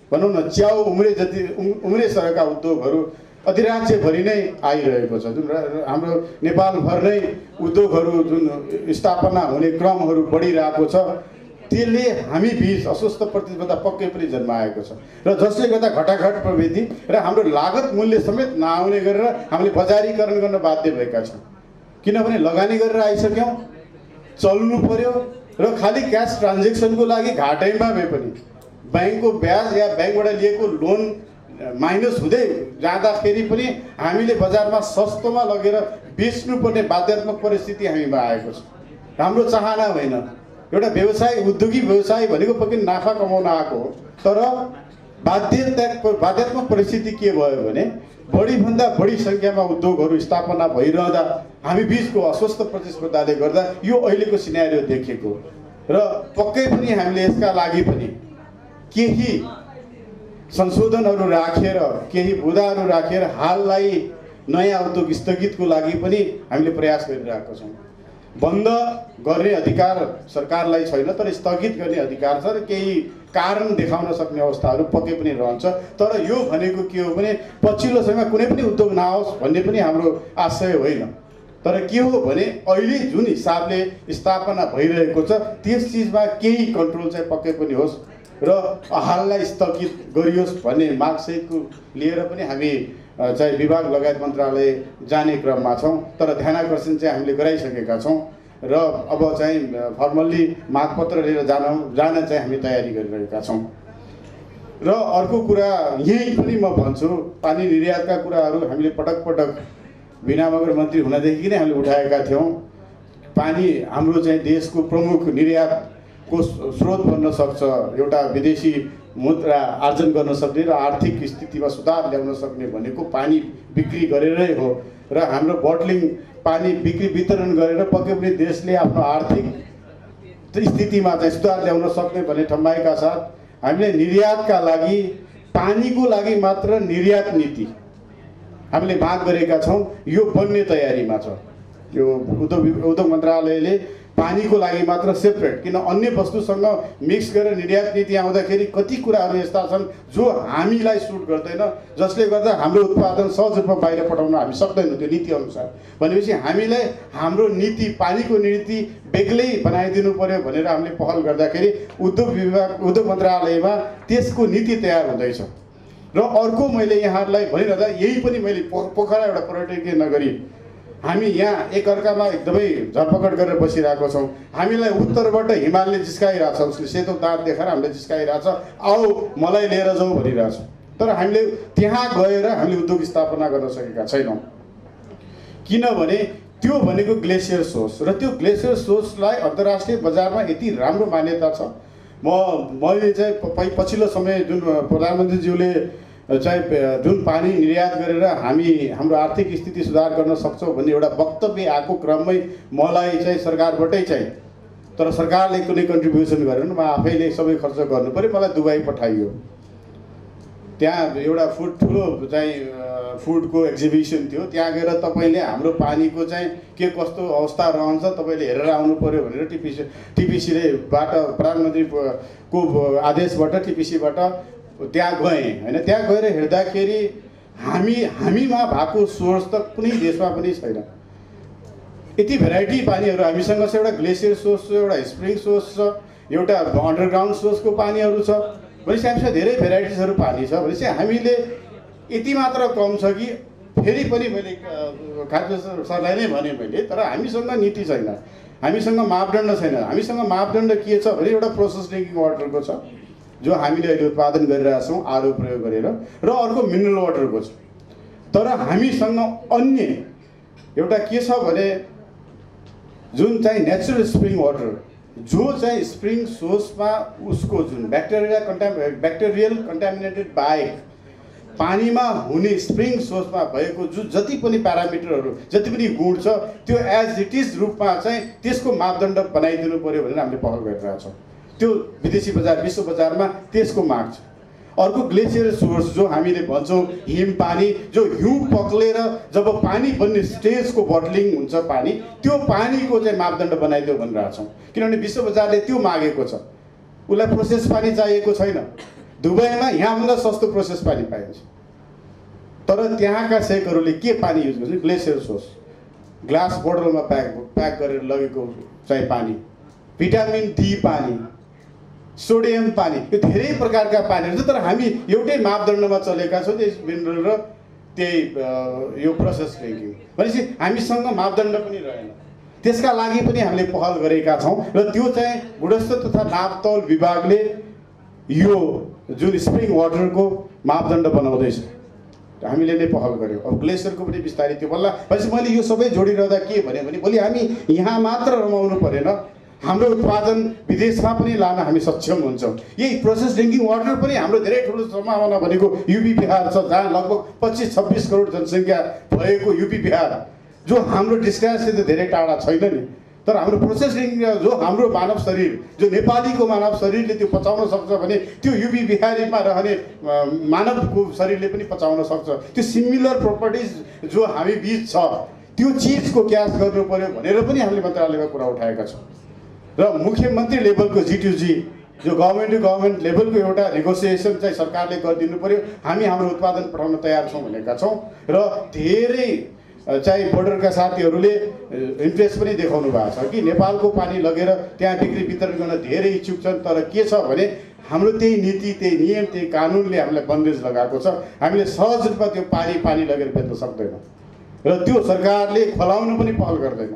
भनौँ न च्याउ उम्रे सरका उद्योगहरू अधिराज्यभरि नै आइरहेको छ। जुन हाम्रो नेपालभर नै उद्योगहरू जुन स्थापना हुने क्रमहरू बढिरहेको छ त्यसले हामी बीच अस्वस्थ प्रतिस्पर्धा पक्कै पनि जन्माएको छ र जसले गर्दा घटाघट प्रवृत्ति र हाम्रो लागत मूल्य समेत नआउने गरेर हामीले बजारीकरण गर्न बाध्य भएका छौँ। किनभने लगानी गरेर आइसक्यौँ, चल्नु पर्यो र खालि क्यास ट्रान्जेक्सनको लागि घाटैमा भए पनि ब्याङ्कको ब्याज या ब्याङ्कबाट लिएको लोन माइनस हुँदै जाँदाखेरि पनि हामीले बजारमा सस्तोमा लगेर बेच्नुपर्ने बाध्यात्मक परिस्थिति हामीमा आएको छ। हाम्रो चाहना होइन। एउटा व्यवसाय उद्योगी व्यवसाय भनेको पक्कै नाफा कमाउन आएको हो, तर बाध्यात्मक परिस्थिति के भयो भने बढीभन्दा बढी सङ्ख्यामा उद्योगहरू स्थापना भइरहँदा हामी बिचको अस्वस्थ प्रतिस्पर्धाले गर्दा यो अहिलेको सिनेरियो देखेको र पक्कै पनि हामीले यसका लागि पनि केही संशोधनहरू राखेर केही बुदाहरू राखेर हाललाई नयाँ उद्योग स्थगितको लागि पनि हामीले प्रयास गरिरहेका छौँ। बन्द गर्ने अधिकार सरकारलाई छैन, तर स्थगित गर्ने अधिकार छ र केही कारण देखाउन सक्ने अवस्थाहरू पक्कै पनि रहन्छ। तर यो भनेको के हो भने पछिल्लो समयमा कुनै पनि उद्योग नआओस् भन्ने पनि हाम्रो आशय होइन। तर के हो भने अहिले जुन हिसाबले स्थापना भइरहेको छ त्यस चिजमा केही कन्ट्रोल चाहिँ पक्कै पनि होस् र हाललाई स्थगित गरियोस् भन्ने मागसहितको लिएर पनि हामी चाहिँ विभाग लगायत मन्त्रालय जाने क्रममा छौँ। तर ध्यानाकर्षण चाहिँ हामीले गराइसकेका छौँ र अब चाहिँ फर्मल्ली मागपत्र लिएर जान चाहिँ हामी तयारी गरिरहेका छौँ। र अर्को कुरा यही पनि म भन्छु, पानी निर्यातका कुराहरू हामीले पटक पटक बिना मगर मन्त्री हुँदादेखि नै हामीले उठाएका थियौँ। पानी हाम्रो चाहिँ देशको प्रमुख निर्यातको स्रोत बन्न सक्छ, एउटा विदेशी मुद्रा आर्जन गर्न सक्ने र आर्थिक स्थितिमा सुधार ल्याउन सक्ने भनेको पानी बिक्री गरेरै हो र हाम्रो बोटलिङ पानी बिक्री वितरण गरेर पक्कै पनि देशले आफ्नो आर्थिक स्थितिमा चाहिँ सुधार ल्याउन सक्ने भन्ने ठम्बाइका साथ हामीले निर्यातका लागि पानीको लागि मात्र निर्यात नीति हामीले माग गरेका छौँ। यो बन्ने तयारीमा छ। यो उद्योग मन्त्रालयले पानीको लागि मात्र सेपरेट, किन अन्य वस्तुसँग मिक्स गरेर निर्यात नीति आउँदाखेरि कति कुराहरू यस्ता छन् जो हामीलाई सुट गर्दैन, जसले गर्दा हाम्रो उत्पादन सहज रूपमा बाहिर पठाउन हामी सक्दैनौँ त्यो नीति अनुसार। भनेपछि हामीलाई हाम्रो नीति पानीको नीति बेग्लै बनाइदिनु पर्यो भनेर हामीले पहल गर्दाखेरि उद्योग मन्त्रालयमा त्यसको नीति तयार हुँदैछ। र अर्को मैले यहाँहरूलाई भनिरहँदा यही पनि मैले पोखरा एउटा पर्यटकीय नगरी हामी यहाँ एकअर्कामा एकदमै झरपकड गरेर बसिरहेको छौँ। हामीलाई उत्तरबाट हिमालले जिस्काइरहेछ, उसले सेतो दाँत देखाएर हामीलाई जिस्काइरहेछ, आऊ मलाई लिएर जाऊ भनिरहेछ। तर हामीले त्यहाँ गएर हामीले उद्योग स्थापना गर्न सकेका छैनौँ। किनभने त्यो भनेको ग्लेसियर सोर्स र त्यो ग्लेसियर सोर्सलाई अन्तर्राष्ट्रिय बजारमा यति राम्रो मान्यता छ। मैले चाहिँ पछिल्लो समय जुन प्रधानमन्त्रीज्यूले चाहिँ जुन पानी निर्यात गरेर हाम्रो आर्थिक स्थिति सुधार गर्न सक्छौँ भन्ने एउटा वक्तव्य आएको क्रममै मलाई चाहिँ सरकारबाटै चाहिँ, तर सरकारले कुनै कन्ट्रिब्युसन गरेन, म आफैले सबै खर्च गर्नु पऱ्यो। मलाई दुबई पठाइयो। त्यहाँ एउटा ठुलो चाहिँ फुडको एक्जिबिसन थियो। त्यहाँ गएर तपाईँले हाम्रो पानीको चाहिँ के कस्तो अवस्था रहन्छ तपाईँले हेरेर आउनु पऱ्यो भनेर टिपिसीलेबाट प्रधानमन्त्रीको आदेशबाट टिपिसीबाट त्यहाँ गएँ होइन। त्यहाँ गएर हेर्दाखेरि हामीमा भएको सोर्स त कुनै देशमा पनि छैन। यति भेराइटी पानीहरू हामीसँग छ। एउटा ग्लेसियर सोर्स छ, एउटा स्प्रिङ सोर्स छ, एउटा अन्डरग्राउन्ड सोर्सको पानीहरू छ। भनेपछि हामीसँग धेरै भेराइटिजहरू पानी छ। भनेपछि हामीले यति मात्र कम छ कि फेरि पनि मैले खाद्य सरलाई नै भने मैले, तर हामीसँग नीति छैन, हामीसँग मापदण्ड छैन। हामीसँग मापदण्ड के छ भने एउटा प्रोसेस ड्रिङ्किङ वाटरको छ जो हामीले अहिले उत्पादन गरिरहेछौँ आरओ प्रयोग गरेर, र अर्को मिनरल वाटरको छ। तर हामीसँग अन्य एउटा के छ भने जुन चाहिँ नेचुरल स्प्रिङ वाटर, जो चाहिँ स्प्रिङ सोर्समा उसको जुन ब्याक्टेरियल कन्टामिनेटेड बाहेक पानीमा हुने स्प्रिङ सोर्समा भएको जो जति पनि प्यारामिटरहरू जति पनि गुण छ त्यो एज इट इज रूपमा चाहिँ त्यसको मापदण्ड बनाइदिनु पऱ्यो भनेर हामीले पहल गरिरहेछौँ। त्यो विदेशी बजार विश्व बजारमा त्यसको माग छ। अर्को ग्लेसियर सोर्स जो हामीले भन्छौँ हिम पानी, जो हिउँ पक्लेर जब पानी बन्ने स्टेजको बटलिङ हुन्छ पानी, त्यो पानीको चाहिँ मापदण्ड बनाइदियो भनिरहेछौँ। किनभने विश्व बजारले त्यो मागेको छ, उसलाई प्रोसेस पानी चाहिएको छैन। दुबईमा यहाँभन्दा सस्तो प्रोसेस पानी पाइन्छ, तर त्यहाँका सेकहरूले के पानी युज गर्छ? ग्लेसियर सोर्स, ग्लास बोतलमा प्याक गरेर लगेको चाहिँ पानी, भिटामिन डी पानी, सोडियम पानी, यो धेरै प्रकारका पानीहरू छ। तर हामी एउटै मापदण्डमा चलेका छौँ, त्यही मिनरल र त्यही यो प्रोसेस ड्रिङ्किङ। भनेपछि हामीसँग मापदण्ड पनि रहेन। त्यसका लागि पनि हामीले पहल गरेका छौँ र त्यो चाहिँ गुणस्तर तथा नापतौल विभागले यो जुन स्प्रिङ वाटरको मापदण्ड बनाउँदैछ, हामीले नै पहल गऱ्यौँ। अब ग्लेसियरको पनि बिस्तारै त्यो बल्ल। भनेपछि मैले यो सबै जोडिरहँदा के भने भोलि हामी यहाँ मात्र रमाउनु परेन, हाम्रो उत्पादन विदेशमा पनि लान हामी सक्षम हुन्छौँ। यही प्रोसेस ड्रिङ्किङ वाटर पनि हाम्रो धेरै ठुलो सम्भावना भनेको युपी बिहार छ, जहाँ लगभग 25-26 करोड जनसङ्ख्या भएको युपी बिहार, जो हाम्रो डिस्टेन्सले धेरै टाढा छैन नि। तर हाम्रो प्रोसेस ड्रिङ्किङ जो हाम्रो मानव शरीर, जो नेपालीको मानव शरीरले त्यो पचाउन सक्छ भने त्यो युपी बिहारीमा रहने मानवको शरीरले पनि पचाउन सक्छ। त्यो सिमिलर प्रोपर्टिज जो हामी बिच छ त्यो चिजको क्याच गर्नु पर्यो भनेर पनि हामीले मन्त्रालयमा कुरा उठाएका छौँ। र मुख्यमन्त्री लेभलको G2G जो गभर्मेन्ट टु गभर्मेन्ट लेभलको एउटा नेगोसिएसन चाहिँ सरकारले गरिदिनु पर्यो। हामी हाम्रो उत्पादन पठाउन तयार छौँ भनेका छौँ र धेरै चाहिँ बोर्डरका साथीहरूले इन्ट्रेस्ट पनि देखाउनु भएको छ कि नेपालको पानी लगेर त्यहाँ बिक्री वितरण गर्न धेरै इच्छुक छन्। तर के छ भने हाम्रो त्यही नीति, त्यही नियम, त्यही कानुनले हामीलाई बन्देज लगाएको छ। हामीले सहज रूपमा त्यो पानी लगेर बेच्न सक्दैनौँ र त्यो सरकारले खोलाउन पनि पहल गर्दैन।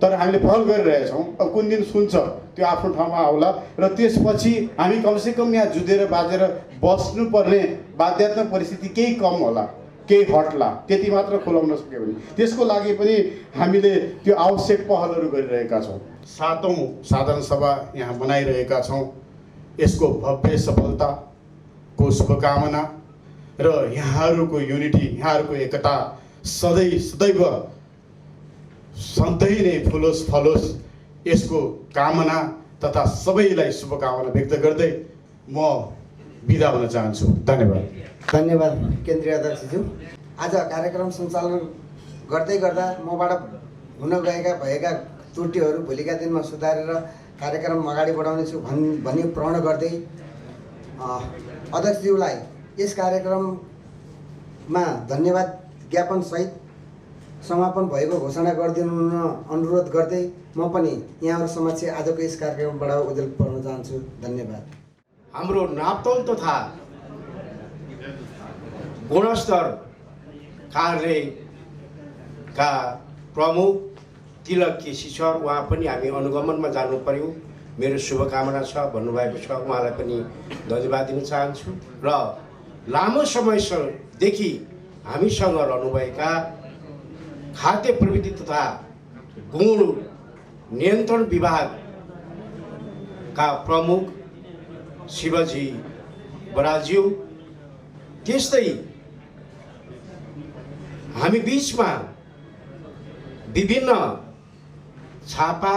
तर हामीले पहल गरिरहेछौँ। अब कुन दिन सुन्छ त्यो आफ्नो ठाउँमा आउला र त्यसपछि हामी कमसेकम यहाँ जुधेर बाजेर बस्नुपर्ने बाध्यात्मक परिस्थिति केही कम होला, केही हट्ला, त्यति मात्र खोलाउन सक्यो भने त्यसको लागि पनि हामीले त्यो आवश्यक पहलहरू गरिरहेका छौँ। 7औं साधारण सभा यहाँ मनाइरहेका छौँ। यसको भव्य सफलताको शुभकामना र यहाँहरूको युनिटी, यहाँहरूको एकता सदैव सधैँ नै फलोस् यसको कामना तथा सबैलाई शुभकामना व्यक्त गर्दै म बिदा हुन चाहन्छु। धन्यवाद। धन्यवाद केन्द्रीय अध्यक्षज्यू। आज कार्यक्रम सञ्चालन गर्दै गर्दा मबाट हुन भएका त्रुटिहरू भोलिका दिनमा सुधारेर कार्यक्रम अगाडि बढाउनेछु भनी प्रण गर्दै अध्यक्षज्यूलाई यस कार्यक्रममा धन्यवाद ज्ञापन सहित समापन भएको घोषणा गरिदिनु अनुरोध गर्दै म पनि यहाँहरू समक्ष आजको यस कार्यक्रमबाट उजेल पर्न चाहन्छु। धन्यवाद। हाम्रो नापतौल तथा गुणस्तर कार्यका प्रमुख तिलक केसी सर, उहाँ पनि हामी अनुगमनमा जानु पर्यो, मेरो शुभकामना छ भन्नुभएको छ। उहाँलाई पनि धन्यवाद दिन चाहन्छु। र लामो समयदेखि हामीसँग रहनुभएका खाद्य प्रविधि तथा गुण नियन्त्रण विभागका प्रमुख शिवजी बराज्यू, त्यस्तै हामी बिचमा विभिन्न छापा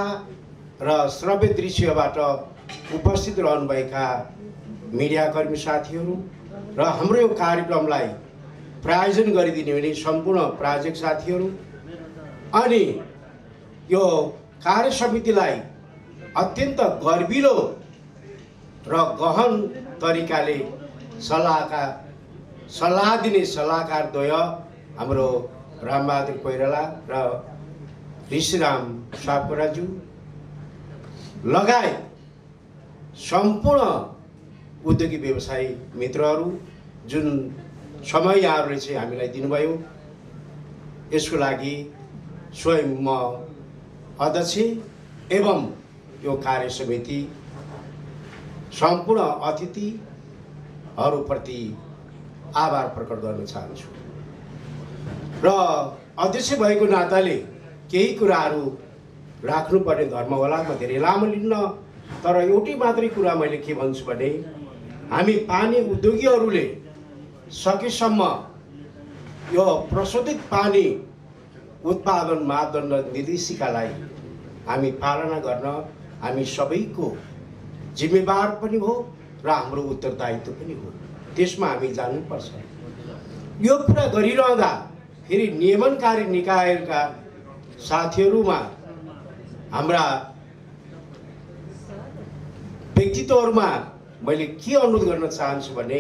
र श्रव्य दृश्यबाट उपस्थित रहनुभएका मिडियाकर्मी साथीहरू र हाम्रो यो कार्यक्रमलाई प्रायोजन गरिदिने भने सम्पूर्ण प्रायोजक साथीहरू अनि यो कार्य समितिलाई अत्यन्त गर्विलो र गहन तरिकाले सल्लाह दिने सल्लाहकारद्वय हाम्रो रामबहादुर कोइराला र ऋषिराम सापकोटाज्यू लगायत सम्पूर्ण उद्योगिक व्यवसायी मित्रहरू जुन समय यहाँहरूले चाहिँ हामीलाई दिनुभयो यसको लागि स्वयं म अध्यक्ष एवं यो कार्य समिति सम्पूर्ण अतिथिहरूप्रति आभार प्रकट गर्न चाहन्छु र अध्यक्ष भएको नाताले केही कुराहरू राख्नुपर्ने धर्म होला। म धेरै लामो लिन्न, तर एउटै मात्रै कुरा मैले के भन्छु भने हामी पानी उद्योगीहरूले सकेसम्म यो प्रशोधित पानी उत्पादन मापदण्ड निर्देशिकालाई हामी पालना गर्न हामी सबैको जिम्मेवार पनि हो र हाम्रो उत्तरदायित्व पनि हो। त्यसमा हामी जानुपर्छ। यो कुरा गरिरहँदा फेरि नियमनकारी निकायका साथीहरूमा हाम्रा व्यक्तित्वहरूमा मैले के अनुरोध गर्न चाहन्छु भने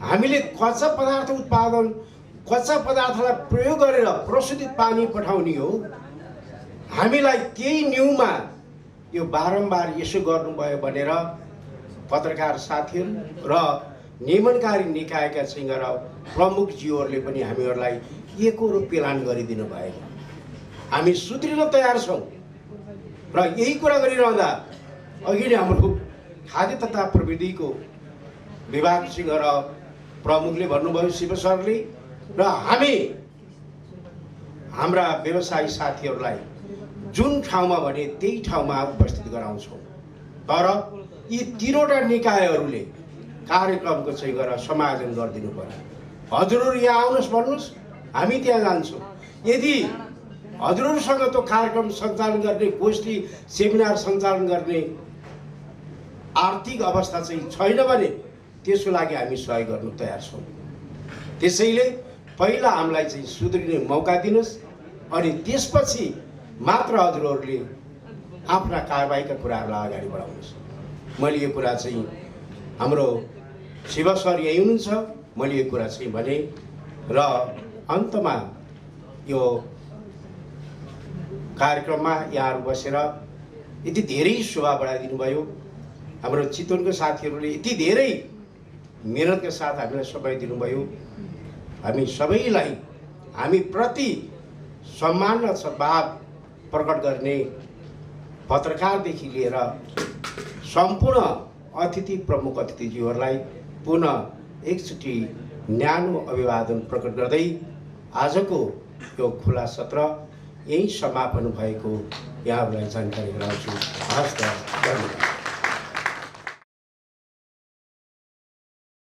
हामीले कच्चा पदार्थलाई प्रयोग गरेर प्रशोधित पानी पठाउने हो। हामीलाई केही न्यूमा यो बारम्बार यसो गर्नुभयो भनेर पत्रकार साथीहरू र नियमनकारी निकायका सिंह र प्रमुखज्यूहरूले पनि हामीहरूलाई एकरो पेलान गरिदिनु भयो। हामी सुध्रिन तयार छौँ र यही कुरा गरिरहँदा अघि नै हाम्रो खाद्य तथा प्रविधिको विभागसँग र प्रमुखले भन्नुभयो शिव सरले र हामी हाम्रा व्यवसायी साथीहरूलाई जुन ठाउँमा भने त्यही ठाउँमा उपस्थित गराउँछौँ। तर यी तीनवटा निकायहरूले कार्यक्रमको चाहिँ गरेर समायोजन गरिदिनु पर्यो। हजुरहरू यहाँ आउनुहोस् भन्नुहोस्, हामी त्यहाँ जान्छौँ। यदि हजुरहरूसँग त्यो कार्यक्रम सञ्चालन गर्ने, गोष्ठी सेमिनार सञ्चालन गर्ने आर्थिक अवस्था चाहिँ छैन भने त्यसको लागि हामी सहयोग गर्नु तयार छौँ। त्यसैले पहिला हामीलाई चाहिँ सुध्रिने मौका दिनुहोस् अनि त्यसपछि मात्र हजुरहरूले आफ्ना कारबाहीका कुराहरूलाई अगाडि बढाउनुहोस्। मैले यो कुरा चाहिँ हाम्रो शिव सर यही हुनुहुन्छ, मैले यो कुरा चाहिँ भने र अन्तमा यो कार्यक्रममा यहाँहरू बसेर यति धेरै शोभा बढाइदिनु भयो। हाम्रो चितवनको साथीहरूले यति धेरै मेहनतका साथ हामीलाई समय दिनुभयो। हामी सबैलाई हामी प्रति सम्मान र सद्भाव प्रकट गर्ने पत्रकारदेखि लिएर सम्पूर्ण अतिथि प्रमुख अतिथिज्यूहरूलाई पुनः एकचोटि न्यानो अभिवादन प्रकट गर्दै आजको यो खुला सत्र यही समापन भएको यहाँहरूलाई जानकारी गराउँछु। हवस् त, धन्यवाद।